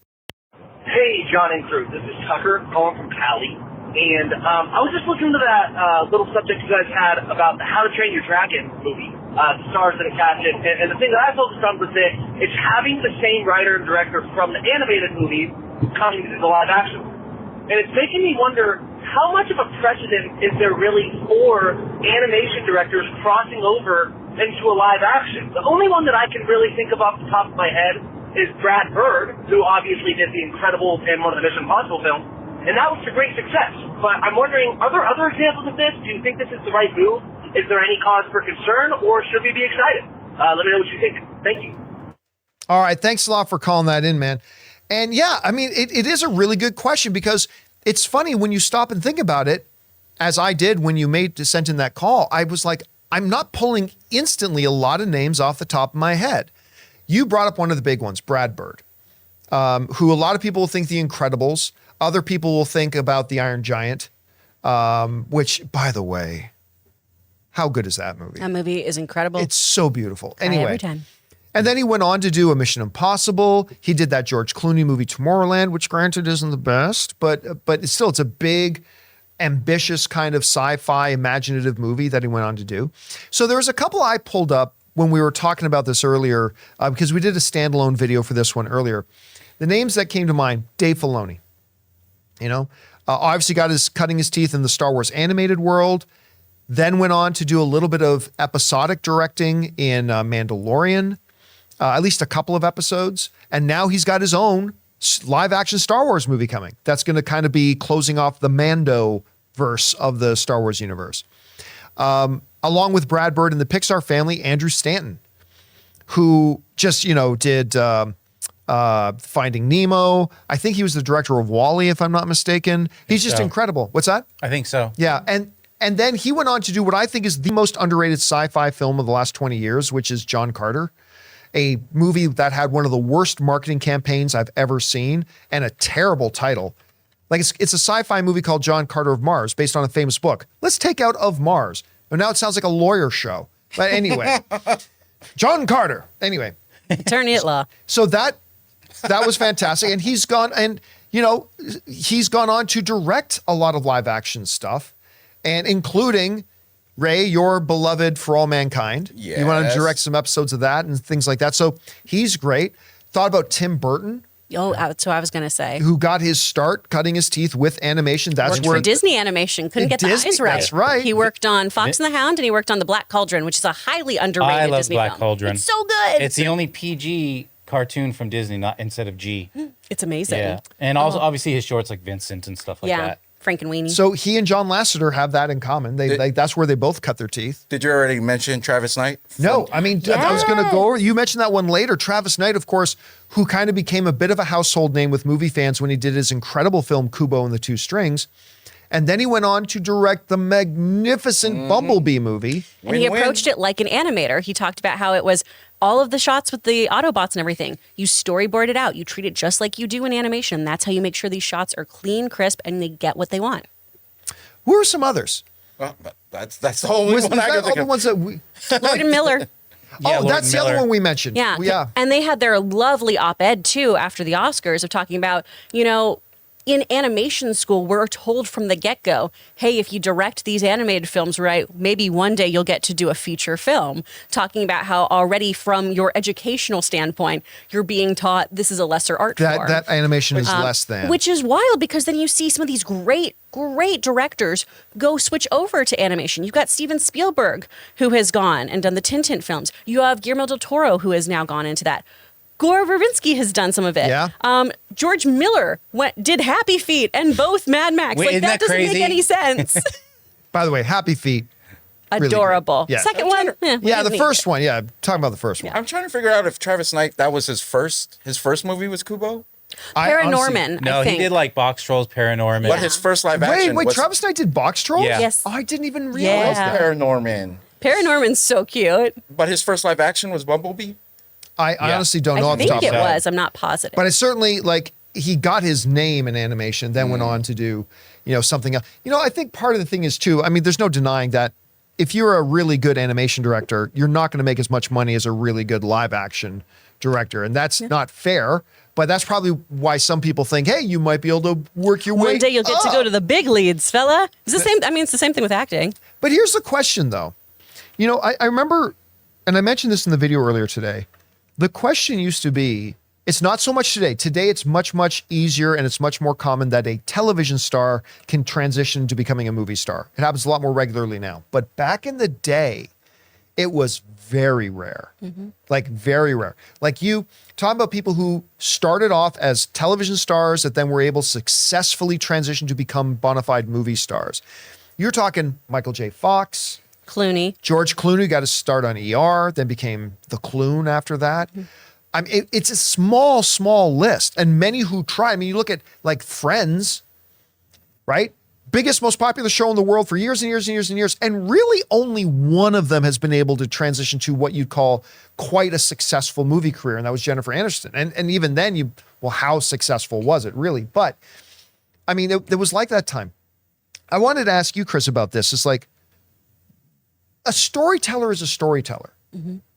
Hey, John and crew. This is Tucker calling from Cali. And I was just looking into that little subject you guys had about the How to Train Your Dragon movie, the stars that it cast in. And the thing that I focused on was that it's having the same writer and director from the animated movie coming to the live action. And it's making me wonder, how much of a precedent is there really for animation directors crossing over into a live action? The only one that I can really think of off the top of my head is Brad Bird, who obviously did The Incredibles and one of the Mission Impossible films. And that was a great success. But I'm wondering, are there other examples of this? Do you think this is the right move? Is there any cause for concern, or should we be excited? Let me know what you think. Thank you. All right. Thanks a lot for calling that in, man. And yeah, I mean, it is a really good question because it's funny when you stop and think about it, as I did when you sent in that call. I was like, I'm not pulling instantly a lot of names off the top of my head. You brought up one of the big ones, Brad Bird, who a lot of people think The Incredibles. Other people will think about The Iron Giant, which, by the way, how good is that movie? That movie is incredible. It's so beautiful. Cry Anyway, every time. and then he went on to do a Mission Impossible. He did that George Clooney movie Tomorrowland, which granted isn't the best, but it's a big, ambitious kind of sci-fi imaginative movie that he went on to do. So there was a couple I pulled up when we were talking about this earlier, because we did a standalone video for this one earlier. The names that came to mind, Dave Filoni. Obviously cutting his teeth in the Star Wars animated world, then went on to do a little bit of episodic directing in Mandalorian, at least a couple of episodes. And now he's got his own live action Star Wars movie coming. That's going to kind of be closing off the Mando verse of the Star Wars universe. Along with Brad Bird and the Pixar family, Andrew Stanton, who just, did Finding Nemo. I think he was the director of WALL-E, if I'm not mistaken. He's just incredible. What's that? I think so. Yeah. And then he went on to do what I think is the most underrated sci-fi film of the last 20 years, which is John Carter, a movie that had one of the worst marketing campaigns I've ever seen and a terrible title. Like it's a sci-fi movie called John Carter of Mars, based on a famous book. Let's take out Of Mars. And now it sounds like a lawyer show. But anyway, John Carter. Anyway. Attorney at law. So that was fantastic. And he's gone on to direct a lot of live action stuff, and including, Ray, your beloved For All Mankind. Yes. You want to direct some episodes of that and things like that. So he's great. Thought about Tim Burton, Oh, that's what I was going to say. who got his start cutting his teeth with animation. That's Worked where for Disney Animation. Couldn't get the Disney, eyes right. that's right. He worked on Fox and the Hound, and he worked on The Black Cauldron, which is a highly underrated I love Disney Black film. Cauldron. It's so good. It's the only PG cartoon from Disney, not instead of G. It's amazing. Yeah, and also obviously his shorts like Vincent and stuff like Yeah. that. Frank and Weenie. So he and John Lasseter have that in common. That's where they both cut their teeth. Did you already mention Travis Knight? No, I mean, I was going to go over. You mentioned that one later. Travis Knight, of course, who kind of became a bit of a household name with movie fans when he did his incredible film Kubo and the Two Strings. And then he went on to direct the magnificent Bumblebee movie. And he approached it like an animator. He talked about how it was all of the shots with the Autobots and everything. You storyboard it out. You treat it just like you do in animation. That's how you make sure these shots are clean, crisp, and they get what they want. Who are some others? Well, that's the only Was one I that can all think the of. ones that we... Lord and Miller. Yeah, oh, Lord that's the other Miller. one we mentioned. Yeah. And they had their lovely op-ed too after the Oscars of talking about, you know, in animation school, we're told from the get-go, hey, if you direct these animated films right, maybe one day you'll get to do a feature film, talking about how already from your educational standpoint, you're being taught this is a lesser art form. That animation is less than. Which is wild because then you see some of these great directors go switch over to animation. You've got Steven Spielberg, who has gone and done the Tintin films. You have Guillermo del Toro, who has now gone into that. Gore Verbinski has done some of it. Yeah. George Miller did Happy Feet and both Mad Max. Wait, like isn't that that doesn't crazy? make any sense. By the way, Happy Feet. really good. Adorable. Yeah. Second one. Yeah, the first one. Yeah, talking about the first one. I'm trying to figure out if Travis Knight, that was his first movie was Kubo? I honestly- Paranorman. No, I think. he did like Box Trolls, Paranorman. But his first live action Wait, was Travis Knight did Box Trolls? Yeah. Yes. Oh, I didn't even realize Yeah. that. Paranorman. Paranorman's so cute. But his first live action was Bumblebee? I Yeah. honestly don't know I off the think top it of my head. was. I'm not positive. But it's certainly like he got his name in animation, then went on to do, something else. I think part of the thing is too, I mean, there's no denying that if you're a really good animation director, you're not going to make as much money as a really good live action director. And that's not fair, but that's probably why some people think, hey, you might be able to work your way One day you'll get to up. go to the big leads, fella. It's the same. I mean, it's the same thing with acting. But here's the question, though. I remember, and I mentioned this in the video earlier today, the question used to be, it's not so much today. Today, it's much, much easier and it's much more common that a television star can transition to becoming a movie star. It happens a lot more regularly now. But back in the day, it was very rare. Like very rare. Like you talking about people who started off as television stars that then were able to successfully transition to become bona fide movie stars. You're talking Michael J. Fox, Clooney. George Clooney got his start on ER, then became the Cloon after that. I mean, it's a small, small list, and many who try. I mean, you look at like Friends, right? Biggest, most popular show in the world for years and years and years and years, and really only one of them has been able to transition to what you'd call quite a successful movie career, and that was Jennifer Aniston. And even then, how successful was it really? But I mean, it was like that time. I wanted to ask you, Chris, about this. It's like, a storyteller is a storyteller,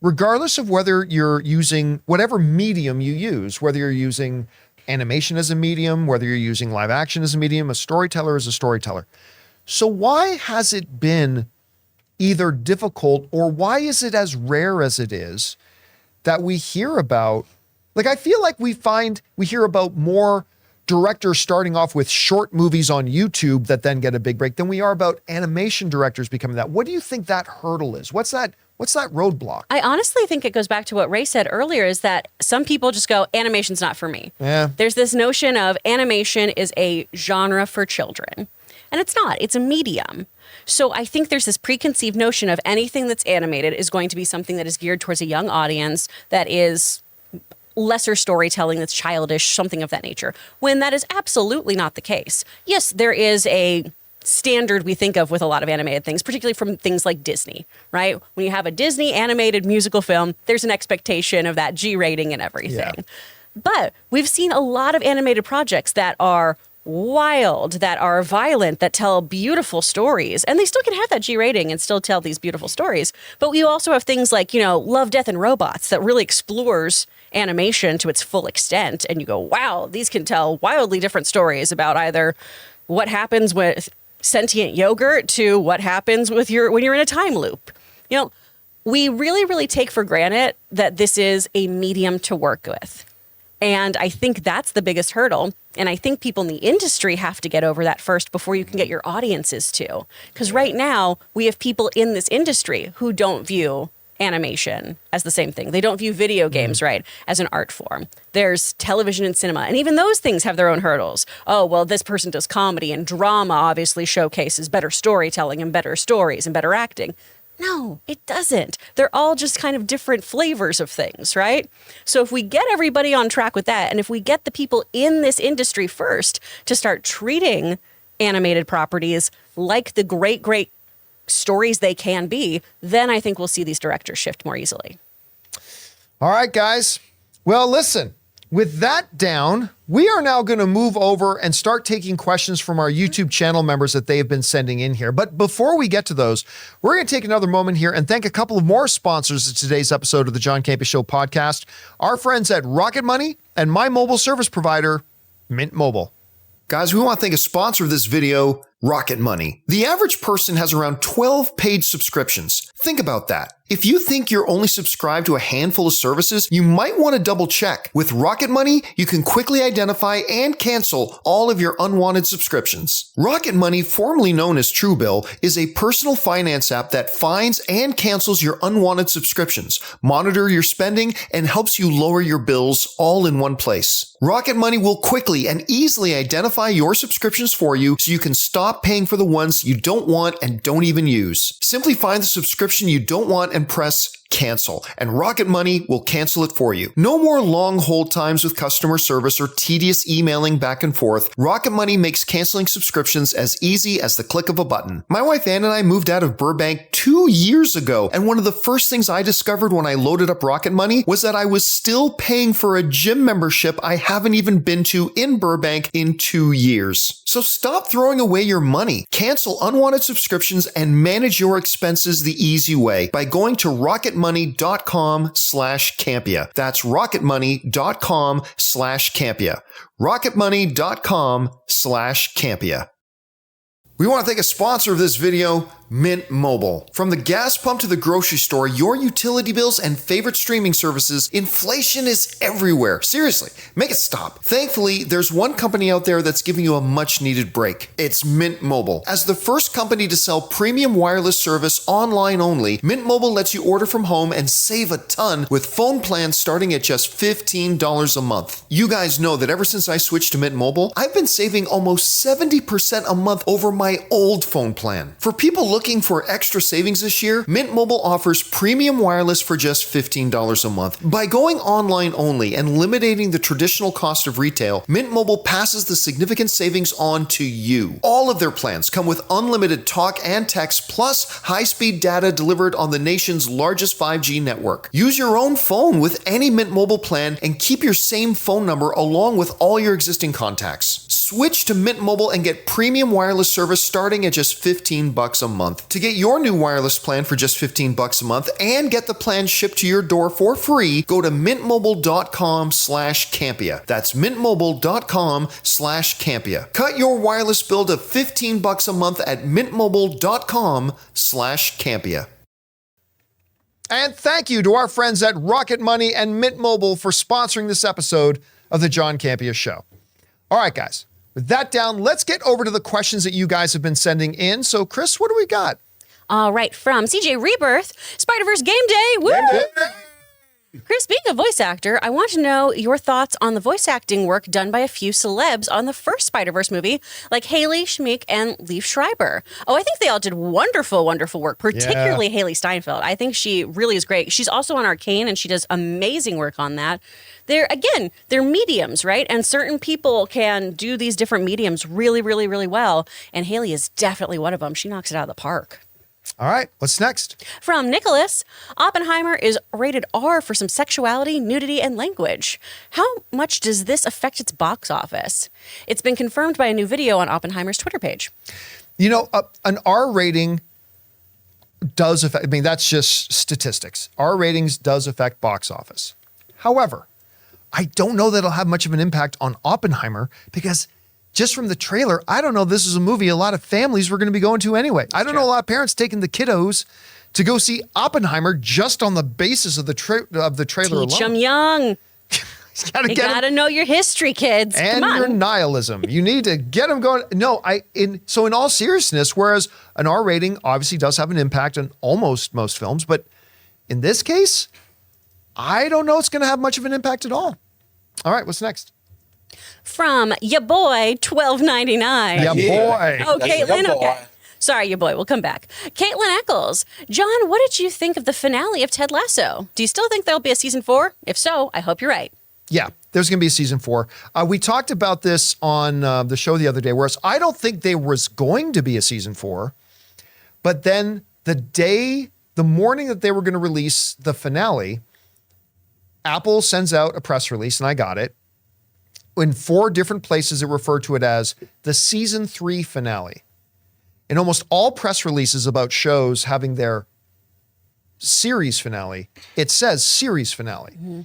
regardless of whether you're using whatever medium you use, whether you're using animation as a medium, whether you're using live action as a medium, a storyteller is a storyteller. So why has it been either difficult or why is it as rare as it is that we hear about, like, I feel like we hear about more directors starting off with short movies on YouTube that then get a big break than we are about animation directors becoming that. What do you think that hurdle is? What's that roadblock? I honestly think it goes back to what Ray said earlier, is that some people just go, animation's not for me. Yeah. There's this notion of animation is a genre for children. And it's not. It's a medium. So I think there's this preconceived notion of anything that's animated is going to be something that is geared towards a young audience, that is lesser storytelling, that's childish, something of that nature, when that is absolutely not the case. Yes, there is a standard we think of with a lot of animated things, particularly from things like Disney, right? When you have a Disney animated musical film, there's an expectation of that G rating and everything. Yeah. But we've seen a lot of animated projects that are wild, that are violent, that tell beautiful stories, and they still can have that G rating and still tell these beautiful stories. But we also have things like, Love, Death, and Robots that really explores animation to its full extent, and you go, wow, these can tell wildly different stories about either what happens with sentient yogurt to what happens with when you're in a time loop. We really, really take for granted that this is a medium to work with. And I think that's the biggest hurdle. And I think people in the industry have to get over that first before you can get your audiences to. Because right now, we have people in this industry who don't view animation as the same thing. They don't view video games, right, as an art form. There's television and cinema, and even those things have their own hurdles. Oh, well, this person does comedy, and drama obviously showcases better storytelling and better stories and better acting. No, it doesn't. They're all just kind of different flavors of things, right? So if we get everybody on track with that, and if we get the people in this industry first to start treating animated properties like the great stories they can be, then I think we'll see these directors shift more easily. All right, guys. Well, listen, with that down, we are now going to move over and start taking questions from our YouTube channel members that they have been sending in here. But before we get to those, we're going to take another moment here and thank a couple of more sponsors of today's episode of the John Campea Show podcast, our friends at Rocket Money and my mobile service provider, Mint Mobile. Guys, we want to thank a sponsor of this video, Rocket Money. The average person has around 12 paid subscriptions. Think about that. If you think you're only subscribed to a handful of services, you might want to double check. With Rocket Money, you can quickly identify and cancel all of your unwanted subscriptions. Rocket Money, formerly known as Truebill, is a personal finance app that finds and cancels your unwanted subscriptions, monitor your spending, and helps you lower your bills all in one place. Rocket Money will quickly and easily identify your subscriptions for you so you can stop paying for the ones you don't want and don't even use. Simply find the subscription you don't want and press cancel, and Rocket Money will cancel it for you. No more long hold times with customer service or tedious emailing back and forth. Rocket Money makes canceling subscriptions as easy as the click of a button. My wife Ann and I moved out of Burbank 2 years ago, and one of the first things I discovered when I loaded up Rocket Money was that I was still paying for a gym membership I haven't even been to in Burbank in 2 years. So stop throwing away your money. Cancel unwanted subscriptions and manage your expenses the easy way by going to rocketmoney.com/Campea. That's rocketmoney.com/Campea. rocketmoney.com/Campea. We want to thank a sponsor of this video, Mint Mobile. From the gas pump to the grocery store, your utility bills and favorite streaming services, inflation is everywhere. Seriously, make it stop. Thankfully, there's one company out there that's giving you a much needed break. It's Mint Mobile. As the first company to sell premium wireless service online only, Mint Mobile lets you order from home and save a ton with phone plans starting at just $15 a month. You guys know that ever since I switched to Mint Mobile, I've been saving almost 70% a month over my old phone plan. For people looking for extra savings this year, Mint Mobile offers premium wireless for just $15 a month. By going online only and eliminating the traditional cost of retail, Mint Mobile passes the significant savings on to you. All of their plans come with unlimited talk and text plus high-speed data delivered on the nation's largest 5G network. Use your own phone with any Mint Mobile plan and keep your same phone number along with all your existing contacts. Switch to Mint Mobile and get premium wireless service starting at just $15 a month. To get your new wireless plan for just $15 a month and get the plan shipped to your door for free, go to mintmobile.com/Campea. That's mintmobile.com/Campea. Cut your wireless bill to $15 a month at mintmobile.com/Campea. And thank you to our friends at Rocket Money and Mint Mobile for sponsoring this episode of the John Campea Show. All right, guys. With that down, let's get over to the questions that you guys have been sending in. So, Chris, what do we got? All right, from CJ Rebirth, Spider-Verse Game Day. Woo! Chris, being a voice actor, I want to know your thoughts on the voice acting work done by a few celebs on the first Spider-Verse movie, like Haley Schmeek and Liev Schreiber. Oh, I think they all did wonderful, wonderful work, particularly Haley Steinfeld. I think she really is great. She's also on Arcane, and she does amazing work on that. They're mediums, right? And certain people can do these different mediums really, really, really well, and Haley is definitely one of them. She knocks it out of the park. All right, what's next? From Nicholas, Oppenheimer is rated R for some sexuality, nudity, and language. How much does this affect its box office? It's been confirmed by a new video on Oppenheimer's Twitter page. You know, an R rating does affect, I mean, that's just statistics. R ratings does affect box office. However, I don't know that it'll have much of an impact on Oppenheimer because just from the trailer, I don't know this is a movie a lot of families were going to be going to anyway. I don't know a lot of parents taking the kiddos to go see Oppenheimer just on the basis of the trailer alone. Teach them young. You gotta know your history, kids. And Come on. your nihilism. You need to get them going. No, so in all seriousness, whereas an R rating obviously does have an impact on almost most films, but in this case, I don't know it's going to have much of an impact at all. All right, what's next? From ya boy, $12.99. Yeah, boy. Oh, That's Caitlin. your boy. Okay. Sorry, your boy. We'll come back. Caitlin Eccles. John, what did you think of the finale of Ted Lasso? Do you still think there'll be a season 4? If so, I hope you're right. Yeah, there's going to be a season 4. We talked about this on the show the other day, whereas I don't think there was going to be a season 4. But then the morning that they were going to release the finale, Apple sends out a press release, and I got it. In 4 different places, it referred to it as the season 3 finale. In almost all press releases about shows having their series finale, it says series finale. Mm-hmm.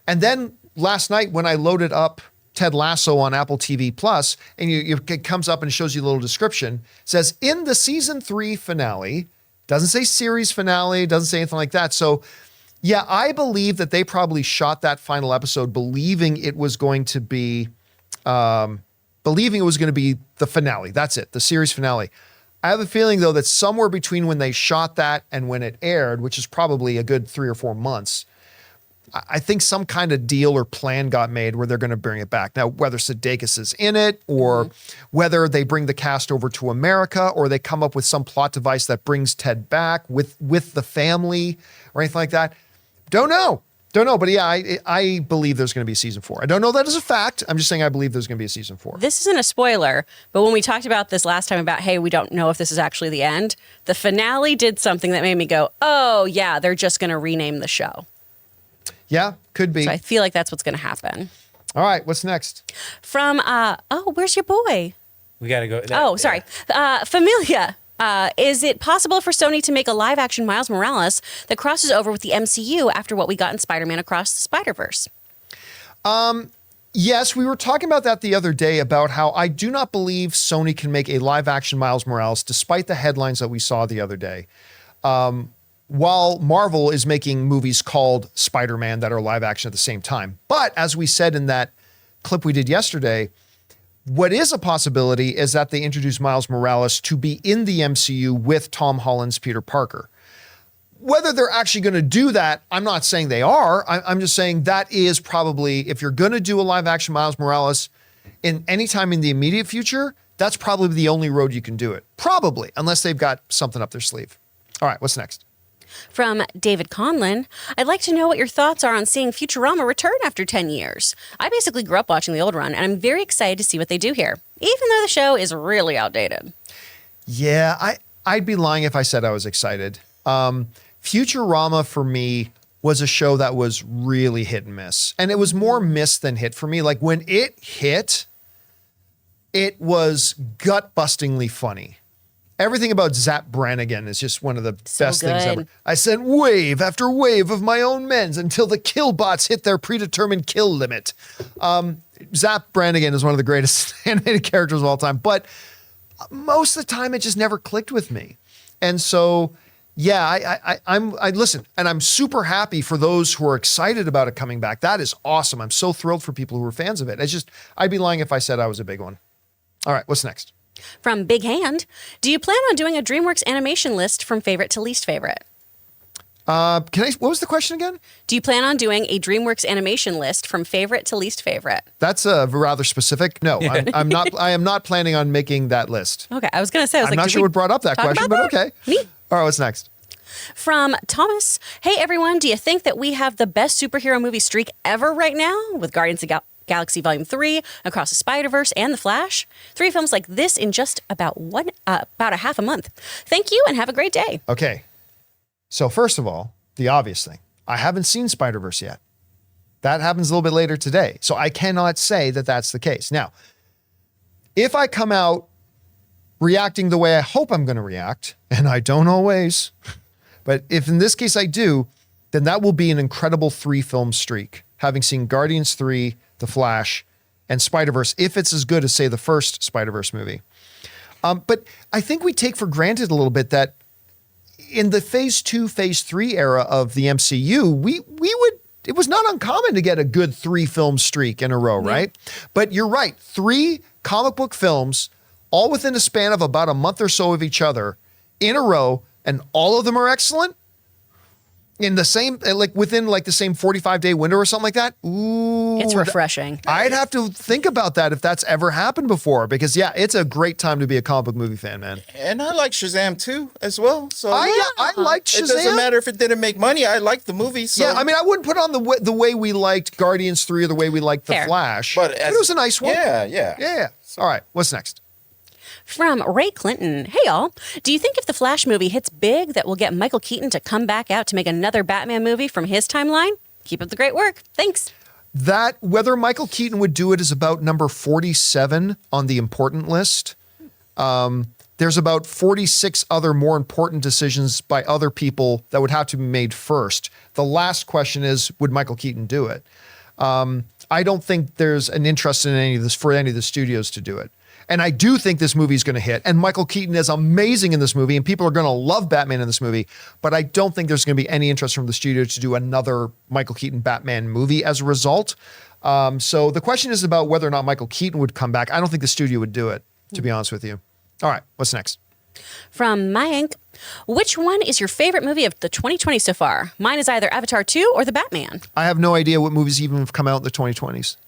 And then last night when I loaded up Ted Lasso on Apple TV Plus, and it comes up and shows you a little description, says in the season 3 finale, doesn't say series finale, doesn't say anything like that. So yeah, I believe that they probably shot that final episode believing it was going to be the finale. That's it, the series finale. I have a feeling, though, that somewhere between when they shot that and when it aired, which is probably a good 3 or 4 months, I think some kind of deal or plan got made where they're going to bring it back. Now, whether Sudeikis is in it or whether they bring the cast over to America or they come up with some plot device that brings Ted back with the family or anything like that. Don't know. But yeah, I believe there's going to be a season 4. I don't know that as a fact. I'm just saying I believe there's going to be a season 4. This isn't a spoiler, but when we talked about this last time about, hey, we don't know if this is actually the end, the finale did something that made me go, oh, yeah, they're just going to rename the show. Yeah, could be. So I feel like that's what's going to happen. All right, what's next? From, where's your boy? We got to go. Sorry. Familia. Is it possible for Sony to make a live-action Miles Morales that crosses over with the MCU after what we got in Spider-Man Across the Spider-Verse? Yes, we were talking about that the other day about how I do not believe Sony can make a live-action Miles Morales despite the headlines that we saw the other day. While Marvel is making movies called Spider-Man that are live-action at the same time. But as we said in that clip we did yesterday, what is a possibility is that they introduce Miles Morales to be in the MCU with Tom Holland's Peter Parker. Whether they're actually going to do that, I'm not saying they are. I'm just saying that is probably, if you're going to do a live action Miles Morales in any time in the immediate future, that's probably the only road you can do it. Probably, unless they've got something up their sleeve. All right, what's next? From David Conlon, I'd like to know what your thoughts are on seeing Futurama return after 10 years. I basically grew up watching the old run, and I'm very excited to see what they do here, even though the show is really outdated. Yeah, I'd be lying if I said I was excited. Futurama, for me, was a show that was really hit and miss. And it was more miss than hit for me. Like, when it hit, it was gut-bustingly funny. Everything about Zap Brannigan is just one of the best things ever. I sent wave after wave of my own men's until the killbots hit their predetermined kill limit. Zap Brannigan is one of the greatest animated characters of all time, but most of the time it just never clicked with me. And so, yeah, I listen, and I'm super happy for those who are excited about it coming back. That is awesome. I'm so thrilled for people who are fans of it. I'd be lying if I said I was a big one. All right, what's next? From Big Hand, do you plan on doing a DreamWorks animation list from favorite to least favorite? What was the question again? Do you plan on doing a DreamWorks animation list from favorite to least favorite? That's rather specific. No, I'm not. I am not planning on making that list. Okay, I was going to say, I'm not sure what brought up that question, but okay. Neat. All right, what's next? From Thomas, hey everyone, do you think that we have the best superhero movie streak ever right now with Guardians of Galaxy Volume 3, Across the Spider-Verse, and The Flash? 3 films like this in just about a half a month. Thank you and have a great day. Okay. So first of all, the obvious thing. I haven't seen Spider-Verse yet. That happens a little bit later today. So I cannot say that that's the case. Now, if I come out reacting the way I hope I'm going to react, and I don't always, but if in this case I do, then that will be an incredible 3-film streak, having seen Guardians 3, The Flash, and Spider-Verse, if it's as good as, say, the first Spider-Verse movie. But I think we take for granted a little bit that in the phase 2, phase 3 era of the MCU, we would it was not uncommon to get a good 3-film streak in a row, right? But you're right. 3 comic book films, all within a span of about a month or so of each other in a row, and all of them are excellent in the same, like within like the same 45-day window or something like that. Ooh, It's refreshing. I'd have to think about that if that's ever happened before, because yeah, it's a great time to be a comic book movie fan, man. And I like Shazam too, as well. So I liked Shazam. It doesn't matter if it didn't make money. I like the movie. So. Yeah, I mean, I wouldn't put on the way we liked Guardians 3 or the way we liked The Fair. Flash, But it was a nice one. Yeah. All right, what's next? From Ray Clinton. Hey, y'all. Do you think if the Flash movie hits big that we'll get Michael Keaton to come back out to make another Batman movie from his timeline? Keep up the great work. Thanks. That whether Michael Keaton would do it is about number 47 on the important list. There's about 46 other more important decisions by other people that would have to be made first. The last question is, would Michael Keaton do it? I don't think there's an interest in any of this for any of the studios to do it. And I do think this movie is going to hit. And Michael Keaton is amazing in this movie, and people are going to love Batman in this movie. But I don't think there's going to be any interest from the studio to do another Michael Keaton Batman movie as a result. So the question is about whether or not Michael Keaton would come back. I don't think the studio would do it, to be honest with you. All right, what's next? From Mayank. Which one is your favorite movie of the 2020s so far? Mine is either Avatar 2 or The Batman. I have no idea what movies even have come out in the 2020s.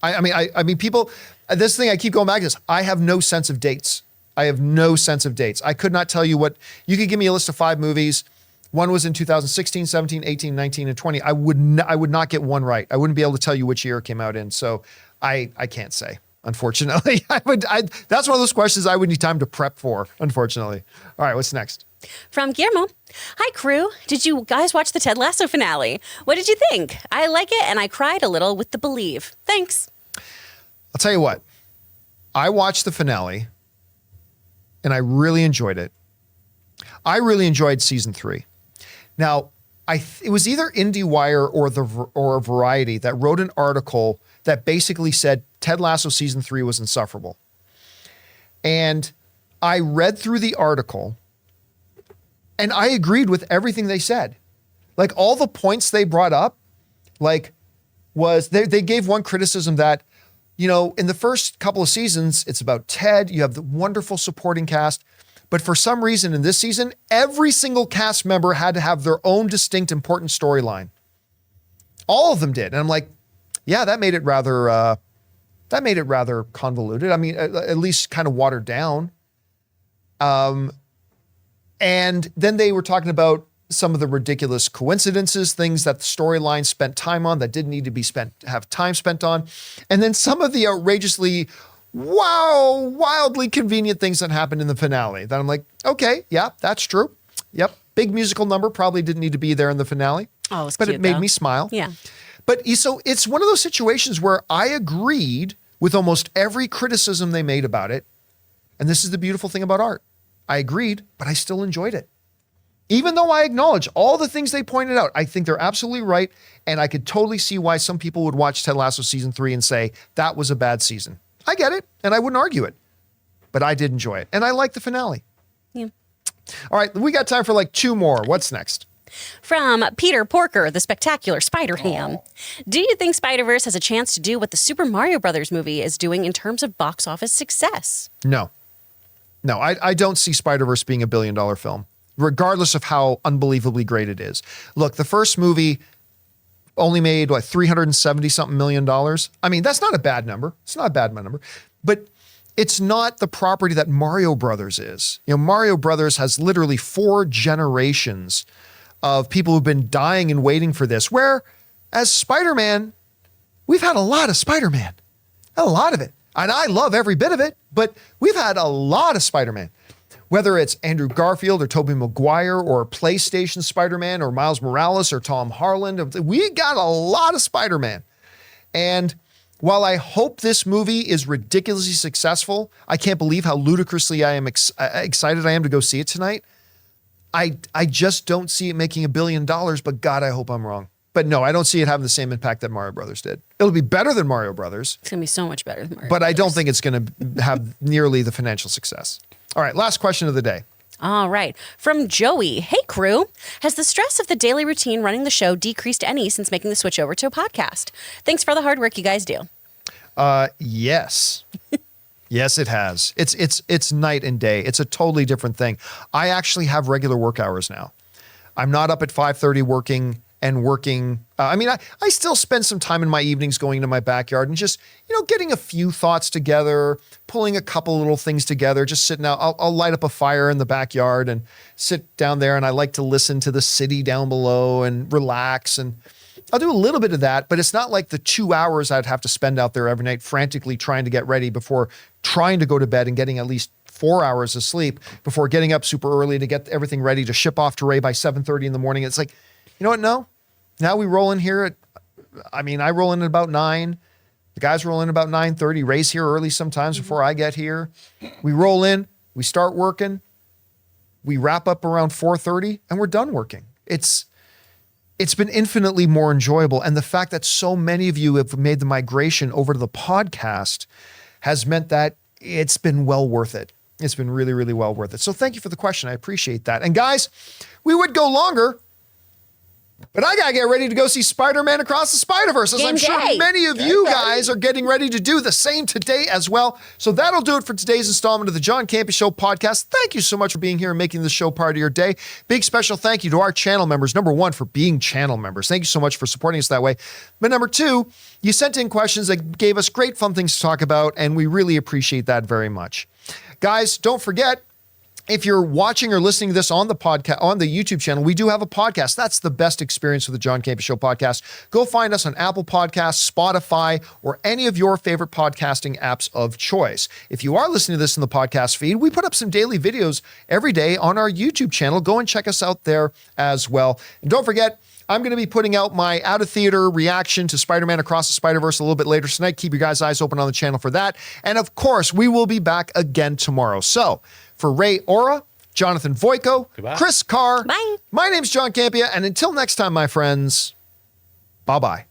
I mean, people, this thing I keep going back to this. I have no sense of dates. I could not tell you what, you could give me a list of 5 movies. One was in 2016, 17, 18, 19, and 20. I would not get one right. I wouldn't be able to tell you which year it came out in. So I can't say, unfortunately. That's one of those questions I would need time to prep for, unfortunately. All right, what's next? From Guillermo. Hi, crew. Did you guys watch the Ted Lasso finale? What did you think? I like it, and I cried a little with the Believe. Thanks. I'll tell you what, I watched the finale and I really enjoyed it. I really enjoyed season 3. Now, it was either IndieWire or Variety that wrote an article that basically said Ted Lasso season 3 was insufferable. And I read through the article and I agreed with everything they said. Like all the points they brought up, like was they gave one criticism that, you know, in the first couple of seasons, it's about Ted. You have the wonderful supporting cast. But for some reason in this season, every single cast member had to have their own distinct important storyline. All of them did. And I'm like, yeah, that made it rather convoluted. I mean, at least kind of watered down. And then they were talking about some of the ridiculous coincidences, things that the storyline spent time on that didn't need to have time spent on. And then some of the outrageously, wildly convenient things that happened in the finale that I'm like, okay, yeah, that's true. Yep. Big musical number probably didn't need to be there in the finale. Oh, it's but cute, it made though. me smile. Yeah. But so it's one of those situations where I agreed with almost every criticism they made about it. And this is the beautiful thing about art. I agreed, but I still enjoyed it. Even though I acknowledge all the things they pointed out, I think they're absolutely right. And I could totally see why some people would watch Ted Lasso season 3 and say, that was a bad season. I get it. And I wouldn't argue it. But I did enjoy it. And I like the finale. Yeah. All right. We got time for like 2 more. What's next? From Peter Porker, the spectacular Spider-Ham. Do you think Spider-Verse has a chance to do what the Super Mario Brothers movie is doing in terms of box office success? No, I don't see Spider-Verse being $1 billion film, regardless of how unbelievably great it is. Look, the first movie only made like $370-something million. I mean, that's not a bad number. It's not a bad number, but it's not the property that Mario Brothers is. You know, Mario Brothers has literally 4 generations of people who've been dying and waiting for this, where as Spider-Man, we've had a lot of Spider-Man, a lot of it. And I love every bit of it, but we've had a lot of Spider-Man. Whether it's Andrew Garfield or Tobey Maguire or PlayStation Spider-Man or Miles Morales or Tom Holland, we got a lot of Spider-Man. And while I hope this movie is ridiculously successful, I can't believe how ludicrously excited I am to go see it tonight. I just don't see it making $1 billion, but God, I hope I'm wrong. But no, I don't see it having the same impact that Mario Brothers did. It'll be better than Mario Brothers. It's going to be so much better than Mario But Brothers. I don't think it's going to have nearly the financial success. All right, last question of the day. All right. From Joey. Hey, crew. Has the stress of the daily routine running the show decreased any since making the switch over to a podcast? Thanks for the hard work you guys do. Yes. Yes, it has. It's night and day. It's a totally different thing. I actually have regular work hours now. I'm not up at 5:30 working. I still spend some time in my evenings going into my backyard and just, getting a few thoughts together, pulling a couple little things together, just sitting out. I'll light up a fire in the backyard and sit down there, and I like to listen to the city down below and relax. And I'll do a little bit of that, but it's not like the 2 hours I'd have to spend out there every night frantically trying to get ready before trying to go to bed and getting at least 4 hours of sleep before getting up super early to get everything ready to ship off to Ray by 7:30 in the morning. It's like, you know what? No. Now we roll in here I roll in at about 9. The guys roll in about 9:30. Ray's here early sometimes before I get here. We roll in, we start working, we wrap up around 4:30, and we're done working. It's been infinitely more enjoyable. And the fact that so many of you have made the migration over to the podcast has meant that it's been well worth it. It's been really, really well worth it. So thank you for the question. I appreciate that. And guys, we would go longer, but I got to get ready to go see Spider-Man Across the Spider-Verse, as I'm sure many of you guys are getting ready to do the same today as well. So that'll do it for today's installment of the John Campea Show podcast. Thank you so much for being here and making this show part of your day. Big special thank you to our channel members. Number one, for being channel members. Thank you so much for supporting us that way. But number two, you sent in questions that gave us great fun things to talk about, and we really appreciate that very much. Guys, don't forget, if you're watching or listening to this on the podcast, on the YouTube channel, we do have a podcast. That's the best experience with the John Campea Show podcast. Go find us on Apple Podcasts, Spotify, or any of your favorite podcasting apps of choice. If you are listening to this in the podcast feed, we put up some daily videos every day on our YouTube channel. Go and check us out there as well. And don't forget, I'm going to be putting out my out-of-theater reaction to Spider-Man Across the Spider-Verse a little bit later tonight. Keep your guys' eyes open on the channel for that. And of course, we will be back again tomorrow. So, for Ray Ora, Jonathan Voico, Goodbye. Chris Carr, Bye. My name's John Campea, and until next time, my friends, bye-bye.